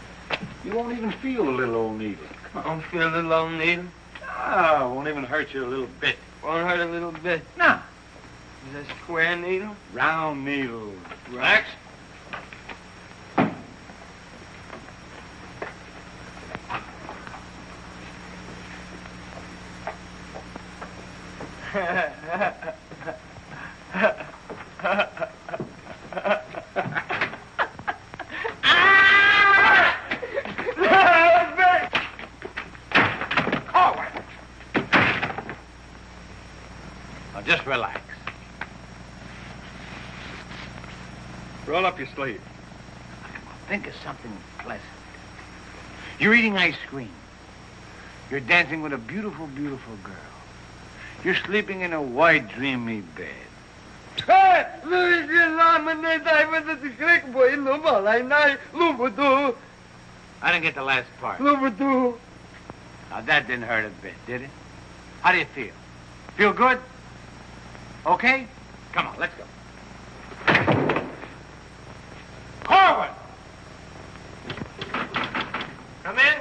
You won't even feel the little old needle. I don't feel a little old needle. Ah, it won't even hurt you a little bit. Won't hurt a little bit. No. Is that square needle? Round needle. Relax. Now just relax. Roll up your sleeve. Think of something pleasant. You're eating ice cream. You're dancing with a beautiful, beautiful girl. You're sleeping in a white, dreamy bed. I didn't get the last part. Now that didn't hurt a bit, did it? How do you feel? Feel good? Okay? Come on, let's go. Corwin! Come in.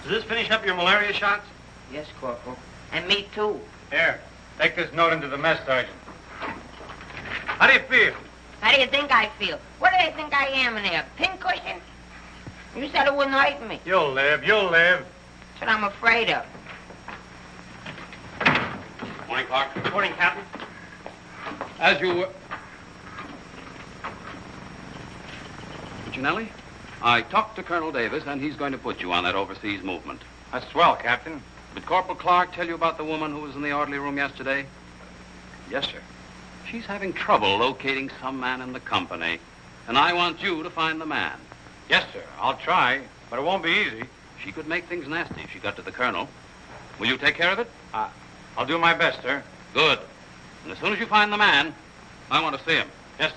Does this finish up your malaria shots? Yes, Corporal. And me, too. Here, take this note into the mess sergeant. How do you feel? How do you think I feel? What do they think I am in there? Pincushion? You said it wouldn't hurt me. You'll live, you'll live. That's what I'm afraid of. Morning, Clark. Good morning, Captain. As you were... Puccinelli, I talked to Colonel Davis, and he's going to put you on that overseas movement. That's swell, Captain. Did Corporal Clark tell you about the woman who was in the orderly room yesterday? Yes, sir. She's having trouble locating some man in the company, and I want you to find the man. Yes, sir. I'll try, but it won't be easy. She could make things nasty if she got to the colonel. Will you take care of it? I'll do my best, sir. Good. And as soon as you find the man, I want to see him. Yes,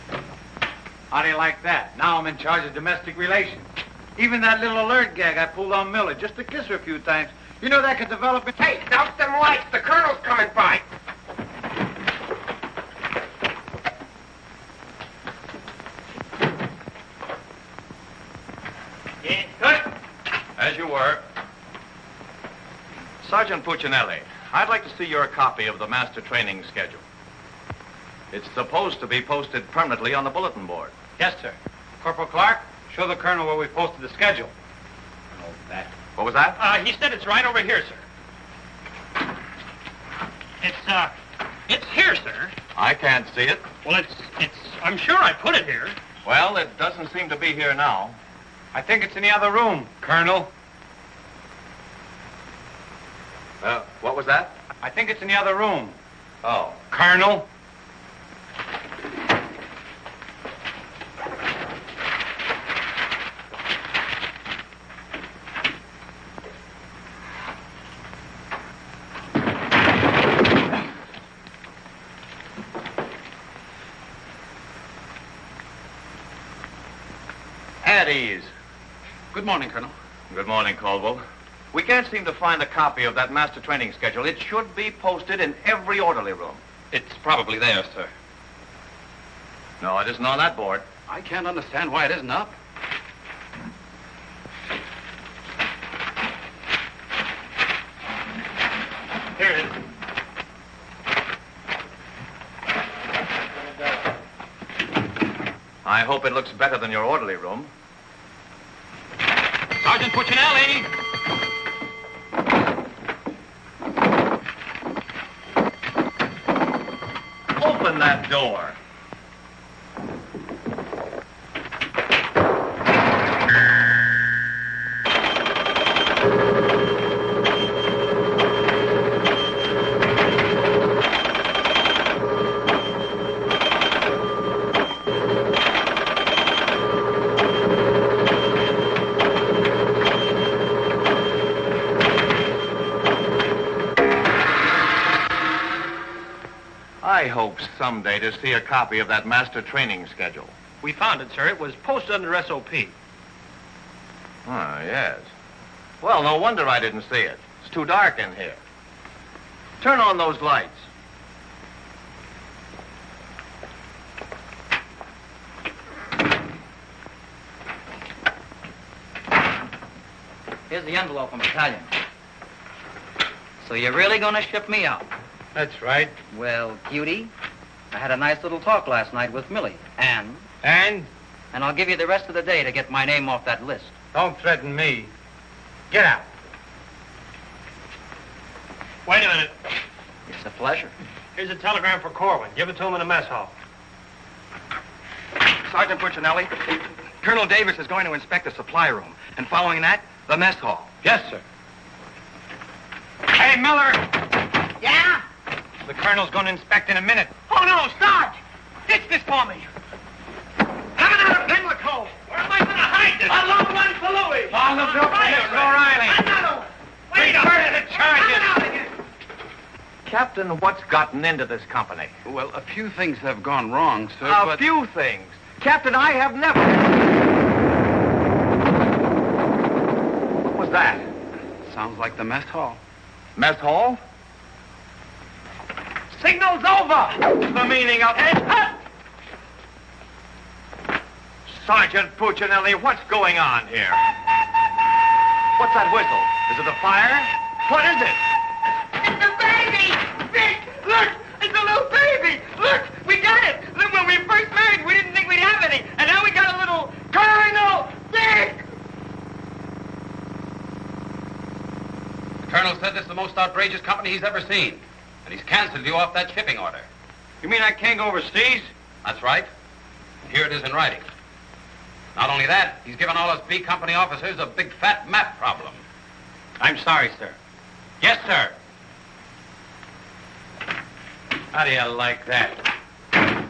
sir. How do you like that? Now I'm in charge of domestic relations. Even that little alert gag I pulled on Miller, just to kiss her a few times. You know that could develop into... Hey, out them lights. The colonel's coming by. Yes, good. As you were. Sergeant Puccinelli, I'd like to see your copy of the master training schedule. It's supposed to be posted permanently on the bulletin board. Yes, sir. Corporal Clark, show the colonel where we posted the schedule. Oh, that. What was that? He said it's right over here, sir. It's here, sir. I can't see it. Well, I'm sure I put it here. Well, it doesn't seem to be here now. I think it's in the other room, Colonel. What was that? I think it's in the other room. Oh. Colonel. At ease. Good morning, Colonel. Good morning, Caldwell. We can't seem to find a copy of that master training schedule. It should be posted in every orderly room. It's probably there, sir. No, it isn't on that board. I can't understand why it isn't up. Here it is. I hope it looks better than your orderly room. Sergeant Puccinelli! Open that door. I hope someday to see a copy of that master training schedule. We found it, sir. It was posted under SOP. Oh, yes. Well, no wonder I didn't see it. It's too dark in here. Turn on those lights. Here's the envelope from battalion. So you're really going to ship me out? That's right. Well, cutie, I had a nice little talk last night with Millie. And? And? And I'll give you the rest of the day to get my name off that list. Don't threaten me. Get out. Wait a minute. It's a pleasure. Here's a telegram for Corwin. Give it to him in the mess hall. Sergeant Puccinelli, Colonel Davis is going to inspect the supply room, and following that, the mess hall. Yes, sir. Hey, Miller! Yeah? The colonel's going to inspect in a minute. Oh, no, Sarge! Ditch this for me. Coming out of Pimlico. Where am I going to hide this? A long one for Louis. Oh, look up here, O'Reilly. Another one. Wait a Reverse minute. the charges. Coming out again. Captain, what's gotten into this company? Well, a few things have gone wrong, sir, A few things. Captain, I have never... What was that? Sounds like the mess hall. Mess hall? Signal's over. The meaning of it? Sergeant Puccinelli, what's going on here? What's that whistle? Is it a fire? What is it? It's a baby! Vic, look! It's a little baby! Look! We got it! Look, when we first married, we didn't think we'd have any. And now we got a little Colonel Vic! The colonel said this is the most outrageous company he's ever seen. And he's canceled you off that shipping order. You mean I can't go overseas? That's right. And here it is in writing. Not only that, he's given all us B Company officers a big fat map problem. I'm sorry, sir. Yes, sir. How do you like that?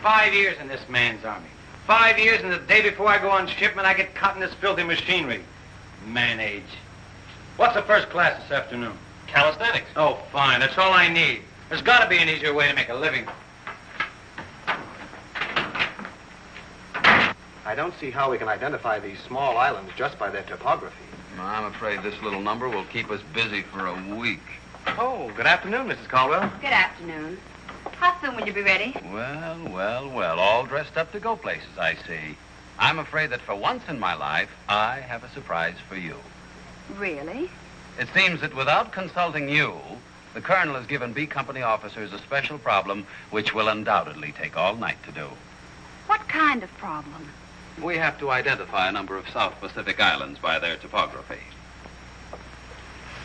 5 years in this man's army. 5 years, and the day before I go on shipment, I get caught in this filthy machinery. Man age. What's the first class this afternoon? Calisthenics. Oh, fine. That's all I need. There's got to be an easier way to make a living. I don't see how we can identify these small islands just by their topography. I'm afraid this little number will keep us busy for a week. Oh, good afternoon, Mrs. Caldwell. Good afternoon. How soon will you be ready? Well, all dressed up to go places, I see. I'm afraid that for once in my life, I have a surprise for you. Really? It seems that without consulting you, the Colonel has given B Company officers a special problem which will undoubtedly take all night to do. What kind of problem? We have to identify a number of South Pacific islands by their topography.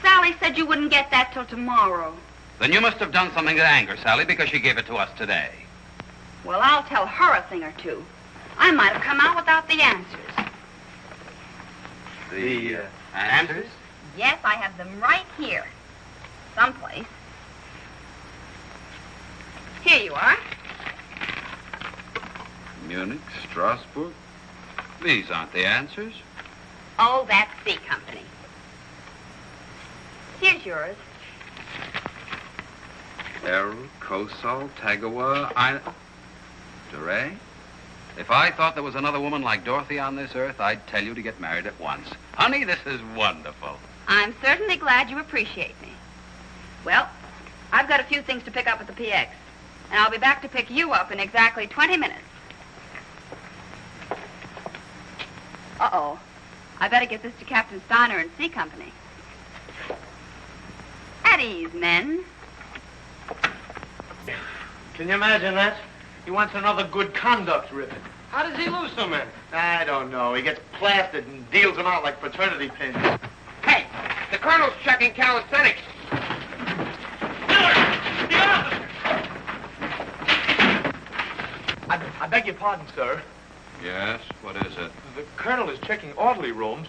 Sally said you wouldn't get that till tomorrow. Then you must have done something to anger Sally because she gave it to us today. Well, I'll tell her a thing or two. I might have come out without the answers. The answers? Yes, I have them right here. Someplace. Here you are. Munich, Strasbourg. These aren't the answers. Oh, that's C Company. Here's yours. Errol, Kosal, Tagawa, DeRay? If I thought there was another woman like Dorothy on this earth, I'd tell you to get married at once. Honey, this is wonderful. I'm certainly glad you appreciate me. Well, I've got a few things to pick up at the PX, and I'll be back to pick you up in exactly 20 minutes. Uh-oh. I better get this to Captain Steiner and C Company. At ease, men. Can you imagine that? He wants another good conduct ribbon. How does he lose so many? I don't know. He gets plastered and deals them out like fraternity pins. Hey, the Colonel's checking calisthenics. I beg your pardon, sir. Yes, what is it? The Colonel is checking orderly rooms.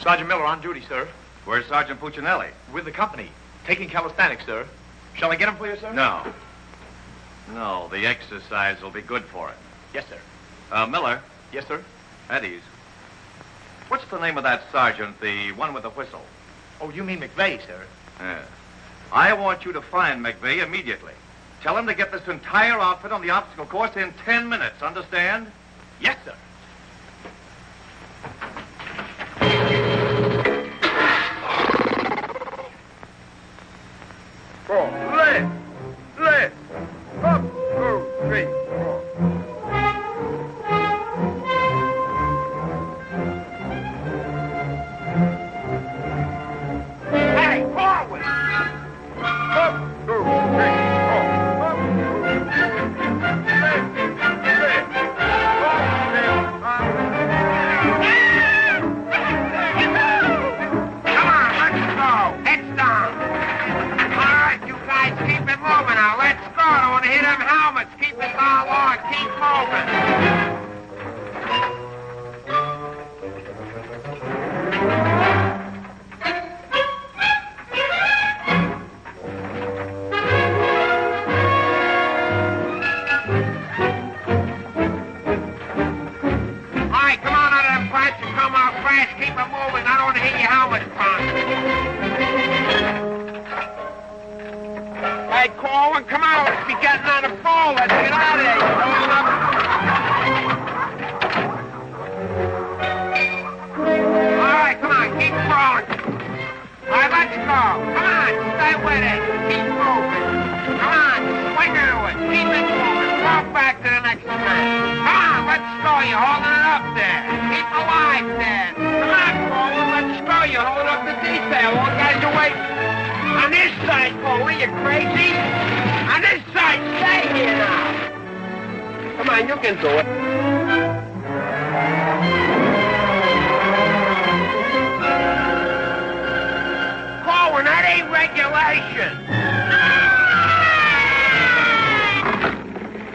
Sergeant Miller on duty, sir. Where's Sergeant Puccinelli? With the company. Taking calisthenics, sir. Shall I get him for you, sir? No. No, the exercise will be good for it. Yes, sir. Miller. Yes, sir. At ease. What's the name of that sergeant, the one with the whistle? Oh, you mean McVeigh, sir? Yeah. I want you to find McVeigh immediately. Tell him to get this entire outfit on the obstacle course in 10 minutes, understand? Yes, sir. Left, up, 2, 3, 4. Hey, forward! Up, 2, 3, 4. Up, 2, 3, 4. Left, Come on, let's go. Heads down. All right, you guys, keep it moving now. Let's go. I don't want to hit them helmets. Keep it all on. Keep moving. All right, come on out of them parts and come out fast. Keep it moving. I don't want to hit your helmets, Punk. Hey, Corwin, come on. Let's be getting on the phone. Let's get out of here. You know, all right, come on. Keep crawling. All right, let's go. Come on. Stay with it. Keep moving. Come on. Swing into it. Keep it moving. Walk back to the next man. Come on. Let's go. You're holding it up there. Keep alive there. Come on, Corwin. Let's go. You're holding up the detail. All guys are waiting. On this side, Corwin. You crazy? On this side. Stay here now. Come on. You can do it. Corwin, that ain't regulation.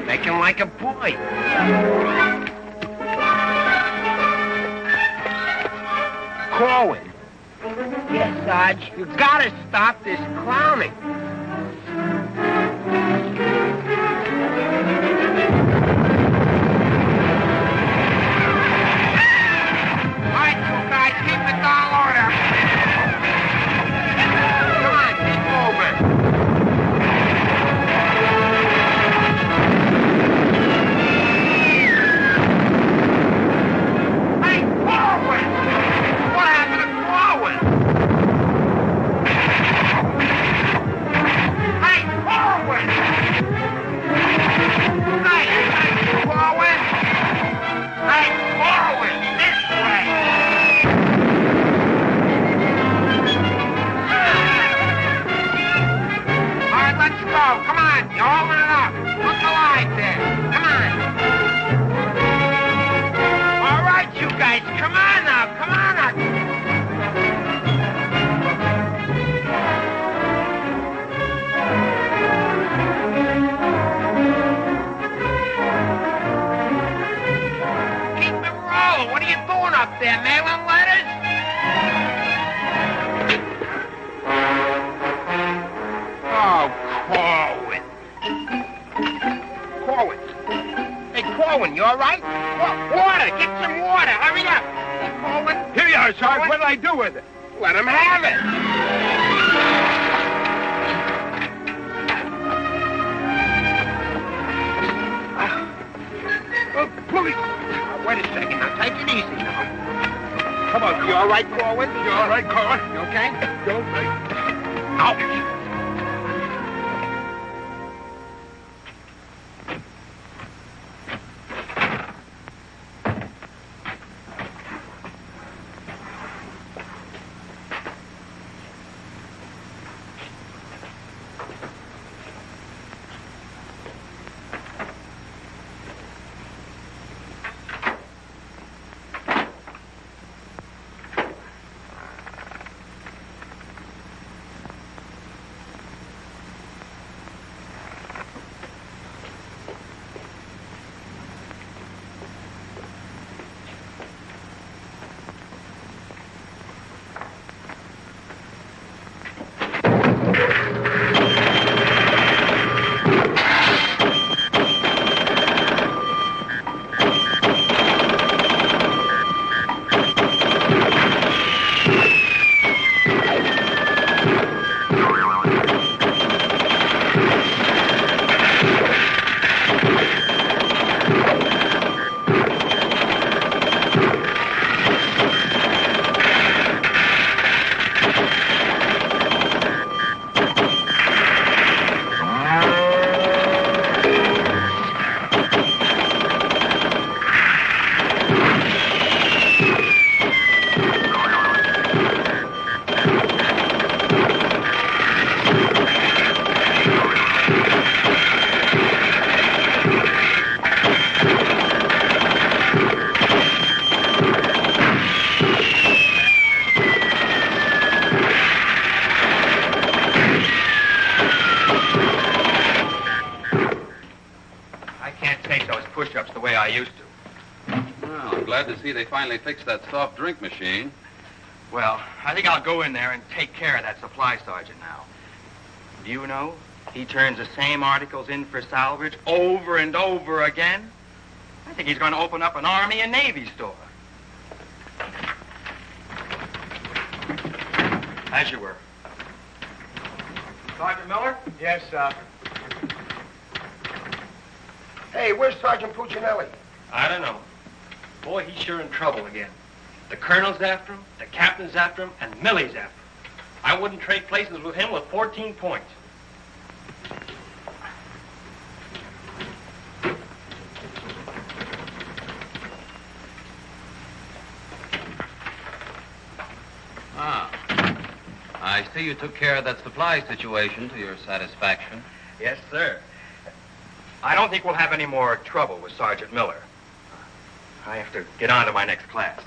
Make him like a boy. Corwin. Yes, Sarge. You gotta stop this clowning. guys. Come on now. Come on now. What are you doing up there, mailing letters? Oh, Corwin. Corwin. Hey, Corwin, you all right? Water. Get some water. Hurry up. Hey, Corwin. Here you are, Sarge. What did I do with it? Let him have it. Police. Wait a second. Now, take it easy now. Come on. You all right, Corwin? You all right, Corwin? You okay? You all right? Ouch. Push-ups the way I used to. Well, I'm glad to see they finally fixed that soft drink machine. Well, I think I'll go in there and take care of that supply sergeant now. Do you know, he turns the same articles in for salvage over and over again. I think he's going to open up an Army and Navy store. As you were. Sergeant Miller? Yes, sir. Hey, where's Sergeant Puccinelli? I don't know. Boy, he's sure in trouble again. The colonel's after him, the captain's after him, and Millie's after him. I wouldn't trade places with him with 14 points. Ah. I see you took care of that supply situation to your satisfaction. Yes, sir. I don't think we'll have any more trouble with Sergeant Miller. I have to get on to my next class.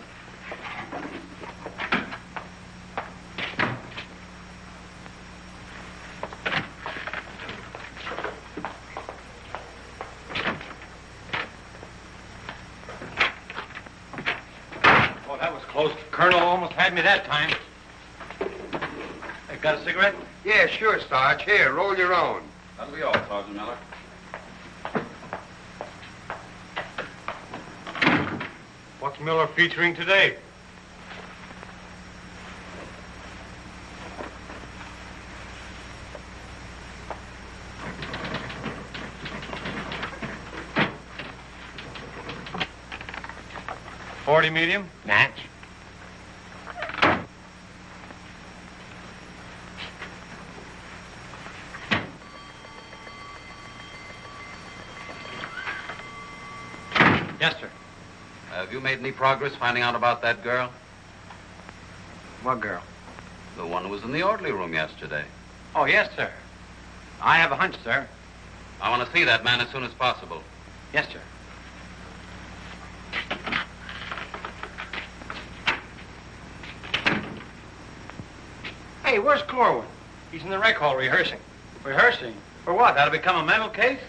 Oh, that was close. Colonel almost had me that time. Hey, got a cigarette? Yeah, sure, Sarge. Here, roll your own. That'll be all, Sergeant Miller. What's Miller featuring today? $40 medium? Match. Yes, sir. Have you made any progress finding out about that girl? What girl? The one who was in the orderly room yesterday. Oh, yes, sir. I have a hunch, sir. I want to see that man as soon as possible. Yes, sir. Hey, where's Corwin? He's in the rec hall rehearsing. Rehearsing? For what? That'll become a mental case?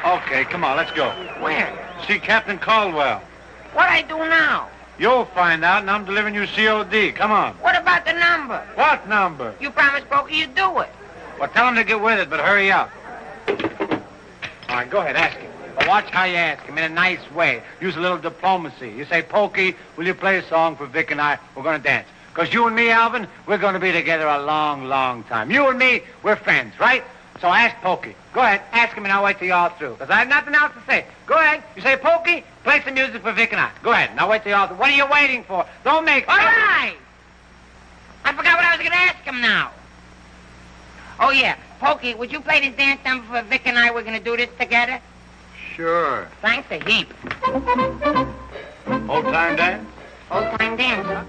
Okay, come on, let's go. Where? See Captain Caldwell. What I do now? You'll find out, and I'm delivering you COD. Come on. What about the number? What number? You promised Pokey you'd do it. Well, tell him to get with it, but hurry up. All right, go ahead, ask him. But watch how you ask him in a nice way. Use a little diplomacy. You say, Pokey, will you play a song for Vic and I? We're going to dance. Because you and me, Alvin, we're going to be together a long, long time. You and me, we're friends, right? So ask Pokey. Go ahead, ask him, and I'll wait till you're all through. Because I have nothing else to say. Go ahead. You say, Pokey, play some music for Vic and I. Go ahead, and I'll wait till you're all through. What are you waiting for? Don't make... All right. I forgot what I was going to ask him now. Oh, yeah. Pokey, would you play this dance number for Vic and I? We're going to do this together. Sure. Thanks a heap. Old time dance? Old time dance, huh?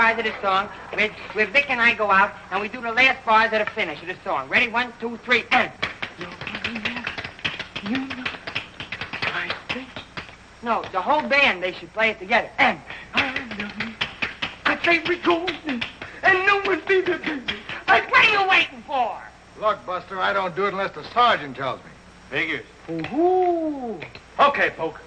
Of the song, where Vic and I go out and we do the last bars at the finish of the song. Ready? 1, 2, 3, and. No, the whole band, they should play it together. And I say we go and no one be the business. Like, what are you waiting for? Look, Buster, I don't do it unless the sergeant tells me. Figures. Ooh. Okay, Poke.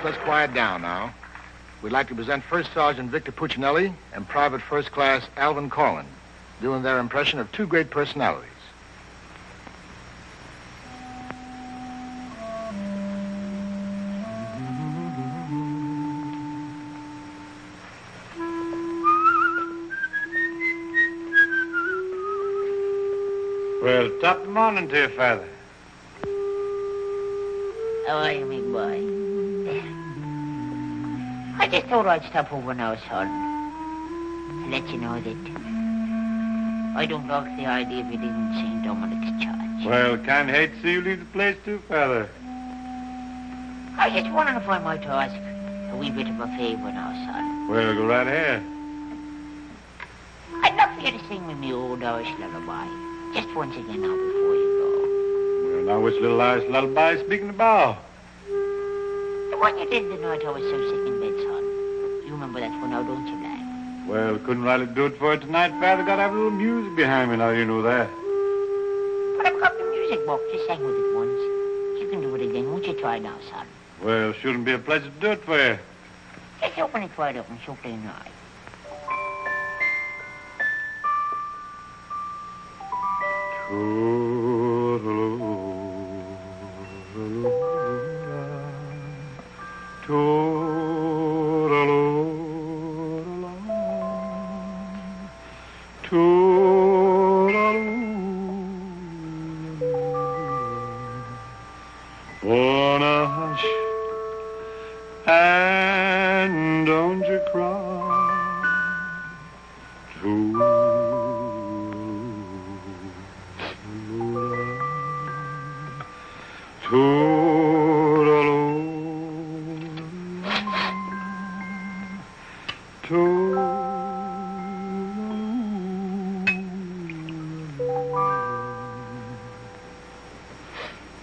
Let's quiet down now. We'd like to present First Sergeant Victor Puccinelli and Private First Class Alvin Corwin, doing their impression of two great personalities. Well, top of the morning to you, Father. How are you, big boy? I just thought I'd stop over now, son, to let you know that I don't like the idea of you leaving St. Dominic's Church. Well, can't hate to see you leave the place too, Father. I was just wondering if I might ask a wee bit of a favor now, son. Well, go right ahead. I'd love for you to sing with me old Irish lullaby, just once again now before you Well, now which little Irish lullaby speaking about? go. when you did the night I was so sick in bed, son? You remember that one now, don't you, lad? Well, couldn't rightly do it for it tonight, Father. Got to have a little music behind me now, you know that. But I've got the music book. Just sang with it once. You can do it again. Won't you try now, son? Well, shouldn't be a pleasure to do it for you. Just open it wide open so plain eye. Wanna hush and don't you cry.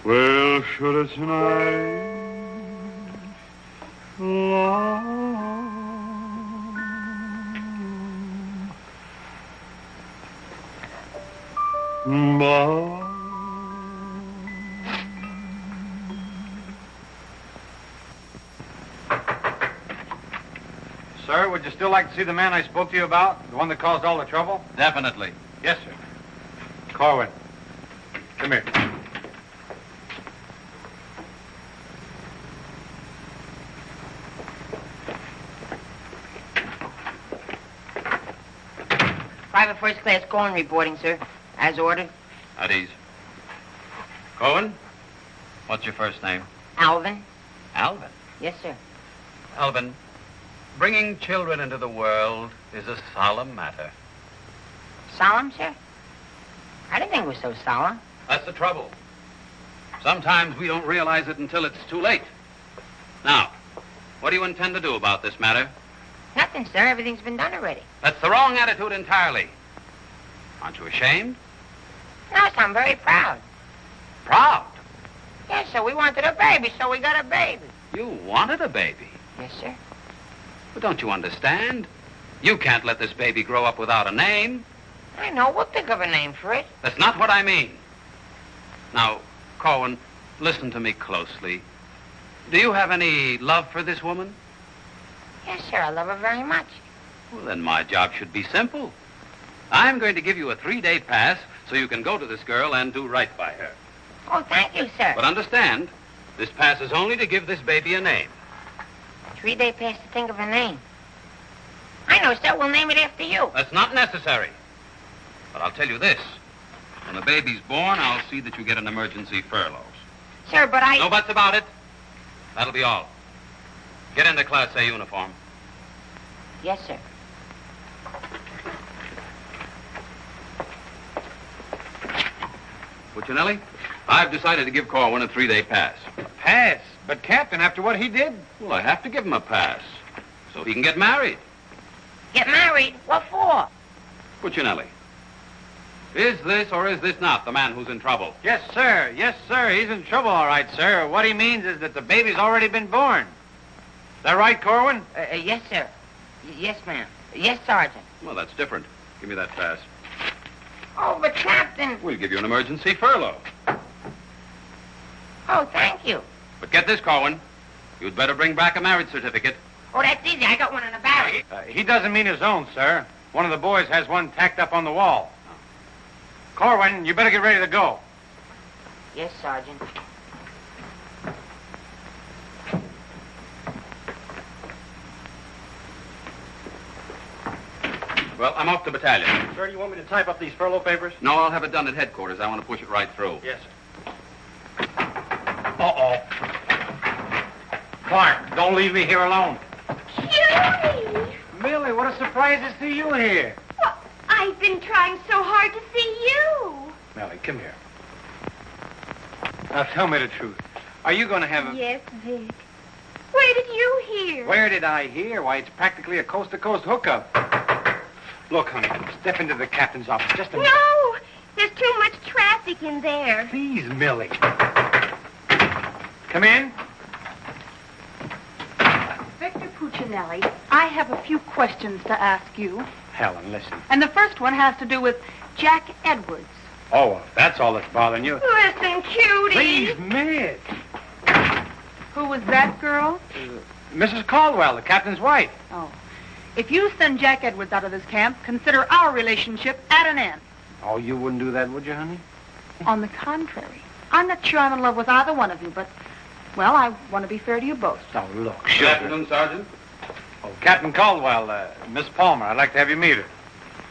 Well, should it tonight Sir, would you still like to see the man I spoke to you about? The one that caused all the trouble? Definitely. Yes, sir. Corwin, come here. Private first class Cohen reporting, sir. As ordered. At ease. Cohen, what's your first name? Alvin. Alvin. Yes, sir. Alvin, bringing children into the world is a solemn matter. Solemn, sir? I didn't think it was so solemn. That's the trouble. Sometimes we don't realize it until it's too late. Now, what do you intend to do about this matter? Nothing, sir. Everything's been done already. That's the wrong attitude entirely. Aren't you ashamed? No, sir, I'm very proud. Proud? Yes, sir. We wanted a baby, so we got a baby. You wanted a baby? Yes, sir. But don't you understand? You can't let this baby grow up without a name. I know. We'll think of a name for it. That's not what I mean. Now, Cohen, listen to me closely. Do you have any love for this woman? Yes, sir. I love her very much. Well, then my job should be simple. I'm going to give you a 3-day pass so you can go to this girl and do right by her. Oh, thank you, sir. But understand, this pass is only to give this baby a name. 3-day pass to think of a name. I know, sir. We'll name it after you. That's not necessary. But I'll tell you this. When the baby's born, I'll see that you get an emergency furlough. Sir, but I... No buts about it. That'll be all. Get into Class A uniform. Yes, sir. Puccinelli, I've decided to give Corwin a 3-day pass. Pass? But, Captain, after what he did? Well, I have to give him a pass so he can get married. Get married? What for? Puccinelli, is this or is this not the man who's in trouble? Yes, sir. Yes, sir. He's in trouble, all right, sir. What he means is that the baby's already been born. Is that right, Corwin? Yes, sir. Yes, ma'am. Yes, Sergeant. Well, that's different. Give me that pass. Oh, but Captain... We'll give you an emergency furlough. Oh, thank you. But get this, Corwin. You'd better bring back a marriage certificate. Oh, that's easy. I got one in the barrel. He doesn't mean his own, sir. One of the boys has one tacked up on the wall. Corwin, you better get ready to go. Yes, Sergeant. Well, I'm off to battalion. Sir, do you want me to type up these furlough papers? No, I'll have it done at headquarters. I want to push it right through. Yes, sir. Uh-oh. Clark, don't leave me here alone. Hughie! Millie, what a surprise to see you here. Well, I've been trying so hard to see you. Millie, come here. Now, tell me the truth. Are you going to have a... Yes, Vic. Where did you hear? Where did I hear? Why, it's practically a coast-to-coast hookup. Look, honey, step into the captain's office just a minute. No! There's too much traffic in there. Please, Millie. Come in. Puccinelli, I have a few questions to ask you. Helen, listen. And the first one has to do with Jack Edwards. Oh, well, if that's all that's bothering you. Listen, cutie. Please, miss. Who was that girl? Mrs. Caldwell, the captain's wife. Oh. If you send Jack Edwards out of this camp, consider our relationship at an end. Oh, you wouldn't do that, would you, honey? On the contrary. I'm not sure I'm in love with either one of you, but, well, I want to be fair to you both. Oh, look, Good sugar. afternoon, Sergeant. Oh, Captain Caldwell, Miss Palmer, I'd like to have you meet her.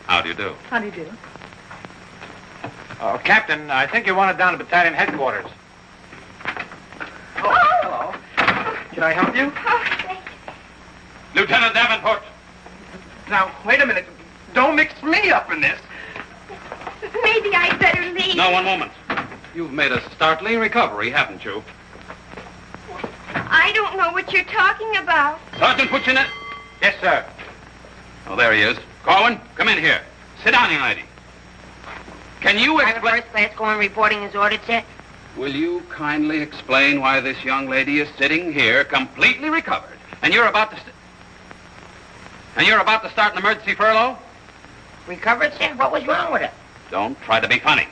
How do you do? How do you do? Oh, Captain, I think you're wanted down at battalion headquarters. Oh, hello. Can I help you? Lieutenant Davenport. Now, wait a minute. Don't mix me up in this. Maybe I'd better leave. No, one moment. You've made a startling recovery, haven't you? I don't know what you're talking about. Sergeant Puccinelli. Yes, sir. Oh, there he is. Corwin, come in here. Sit down, young lady. Can you Private explain... First Class Corwin reporting his orders, sir. Will you kindly explain why this young lady is sitting here completely recovered, and you're about to... start an emergency furlough? Recovered, sir? What was wrong with her? Don't try to be funny.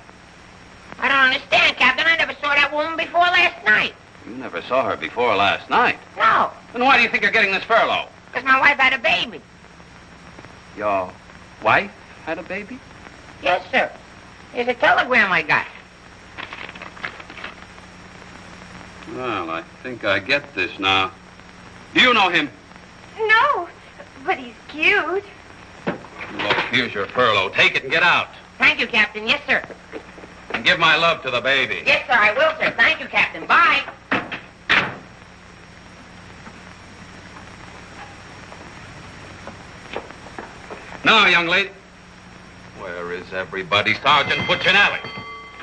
I don't understand, Captain. I never saw that woman before last night. You never saw her before last night. No, Then why do you think you're getting this furlough? because my wife had a baby. Your wife had a baby? Yes, sir. Here's a telegram I got. Well, I think I get this now. Do you know him? No, but he's cute. Look, here's your furlough. Take it and get out. Thank you, Captain. Yes, sir. And give my love to the baby. Yes, sir, I will, sir. Thank you, Captain. Bye. Now, young lady. Where is everybody? Sergeant Puccinelli.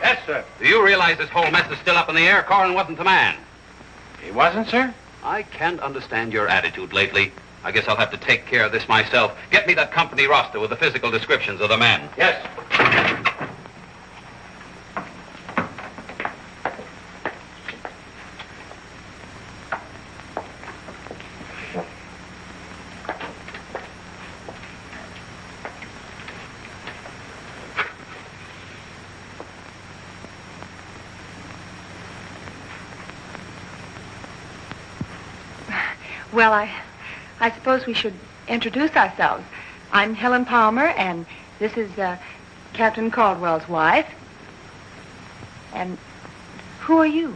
Yes, sir. Do you realize this whole mess is still up in the air? Corwin wasn't the man. He wasn't, sir? I can't understand your attitude lately. I guess I'll have to take care of this myself. Get me that company roster with the physical descriptions of the men. Yes. Well, I suppose we should introduce ourselves. I'm Helen Palmer, and this is Captain Caldwell's wife. And who are you?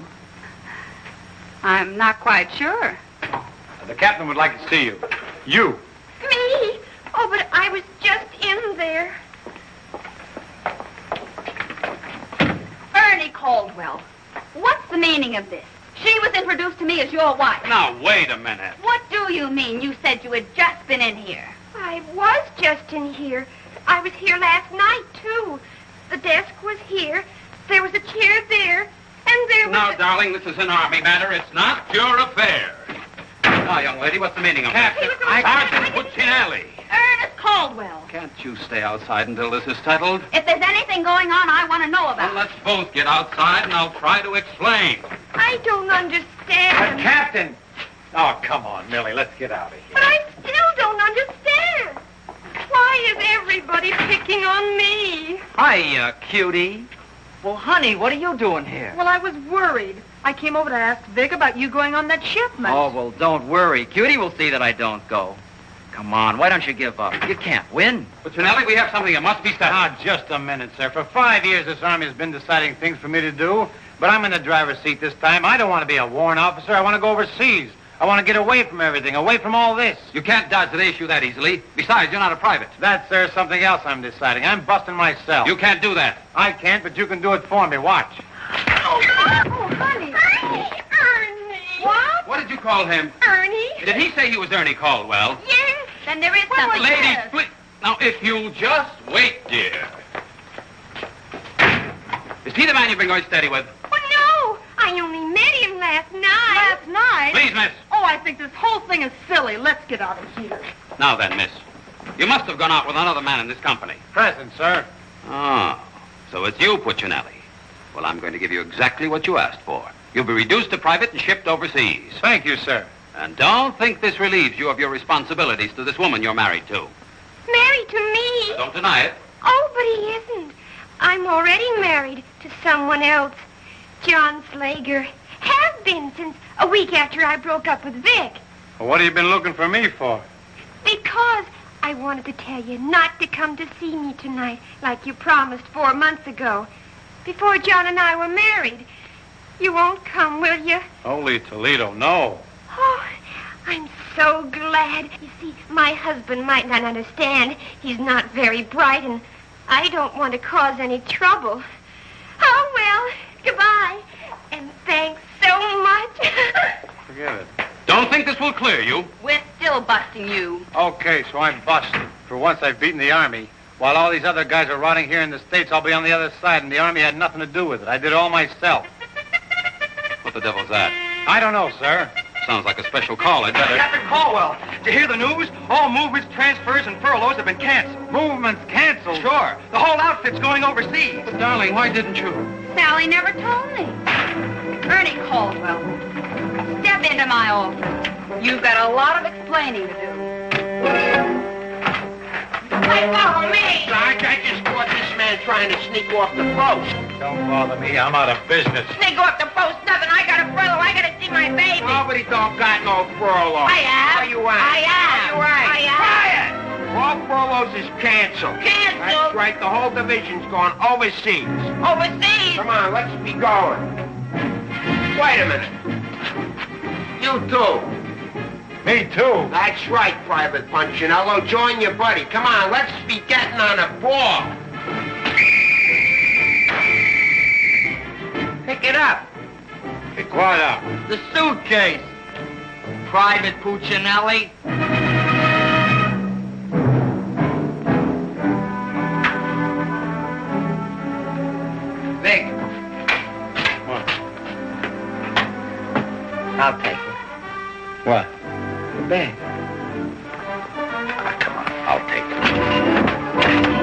I'm not quite sure. The captain would like to see you. You. Me? Oh, but I was just in there. Ernie Caldwell. What's the meaning of this? She was introduced to me as your wife. Now, wait a minute. What do you mean? You said you had just been in here. I was just in here. I was here last night, too. The desk was here. There was a chair there. And there was Now, darling, this is an Army matter. It's not your affair. Now, young lady, what's the meaning of that? Sergeant Puccinelli. Ernest Caldwell. Can't you stay outside until this is settled? If there's anything going on, I want to know about Well, let's both get outside, and I'll try to explain. I don't understand. Captain! Oh, come on, Millie, let's get out of here. But I still don't understand. Why is everybody picking on me? Hiya, cutie. Well, honey, what are you doing here? Well, I was worried. I came over to ask Vic about you going on that shipment. Oh, well, don't worry. Cutie will see that I don't go. Come on, why don't you give up? You can't win. Puccinelli, we have something that must be settled. Now, just a minute, sir. For 5 years, this Army has been deciding things for me to do, but I'm in the driver's seat this time. I don't want to be a warrant officer. I want to go overseas. I want to get away from everything, away from all this. You can't dodge the issue that easily. Besides, you're not a private. That's, sir, something else I'm deciding. I'm busting myself. You can't do that. I can't, but you can do it for me. Watch. Oh, honey. Ernie. What? What did you call him? Ernie? Did he say he was Ernie Caldwell? Yes. Then there is something. Ladies, please. Now, if you'll just wait, dear. Is he the man you've been going steady with? Oh, no. I only met him last night. Last night? Please, miss. Oh, I think this whole thing is silly. Let's get out of here. Now then, miss. You must have gone out with another man in this company. Present, sir. Oh, so it's you, Puccinelli. Well, I'm going to give you exactly what you asked for. You'll be reduced to private and shipped overseas. Thank you, sir. And don't think this relieves you of your responsibilities to this woman you're married to. Married to me? Don't deny it. Oh, but he isn't. I'm already married to someone else. John Slager. Have been since a week after I broke up with Vic. Well, what have you been looking for me for? Because I wanted to tell you not to come to see me tonight like you promised 4 months ago. Before John and I were married. You won't come, will you? Holy Toledo, no. Oh, I'm so glad. You see, my husband might not understand. He's not very bright, and I don't want to cause any trouble. Oh, well, goodbye. And thanks so much. Forget it. Don't think this will clear you. We're still busting you. Okay, so I'm busted. For once I've beaten the Army. While all these other guys are rotting here in the States, I'll be on the other side, and the Army had nothing to do with it. I did it all myself. What the devil's that? I don't know, sir. Sounds like a special call. I'd better... Captain Caldwell, did you hear the news? All movements, transfers, and furloughs have been canceled. Movements canceled? Sure. The whole outfit's going overseas. But, darling, why didn't you? Sally never told me. Ernie Caldwell, step into my office. You've got a lot of explaining to do. Hey, follow me! Sarge, I just caught this man trying to sneak off the post. Don't bother me. I'm out of business. Sneak off the post? Nothing. I got a furlough. I got to see my baby. Nobody don't got no furlough. I have. Oh, you ain't. I am. Oh, you ain't. I am. Quiet! All furloughs is canceled. Canceled? That's right. The whole division's gone overseas. Overseas? Come on, let's be going. Wait a minute. You too. Me too. That's right, Private Punchinello. Join your buddy. Come on, let's be getting on a ball. Pick it up. Pick what up? The suitcase. Private Puccinelli. Vic. What? I'll take it. What? The bag. Ah, come on, I'll take it.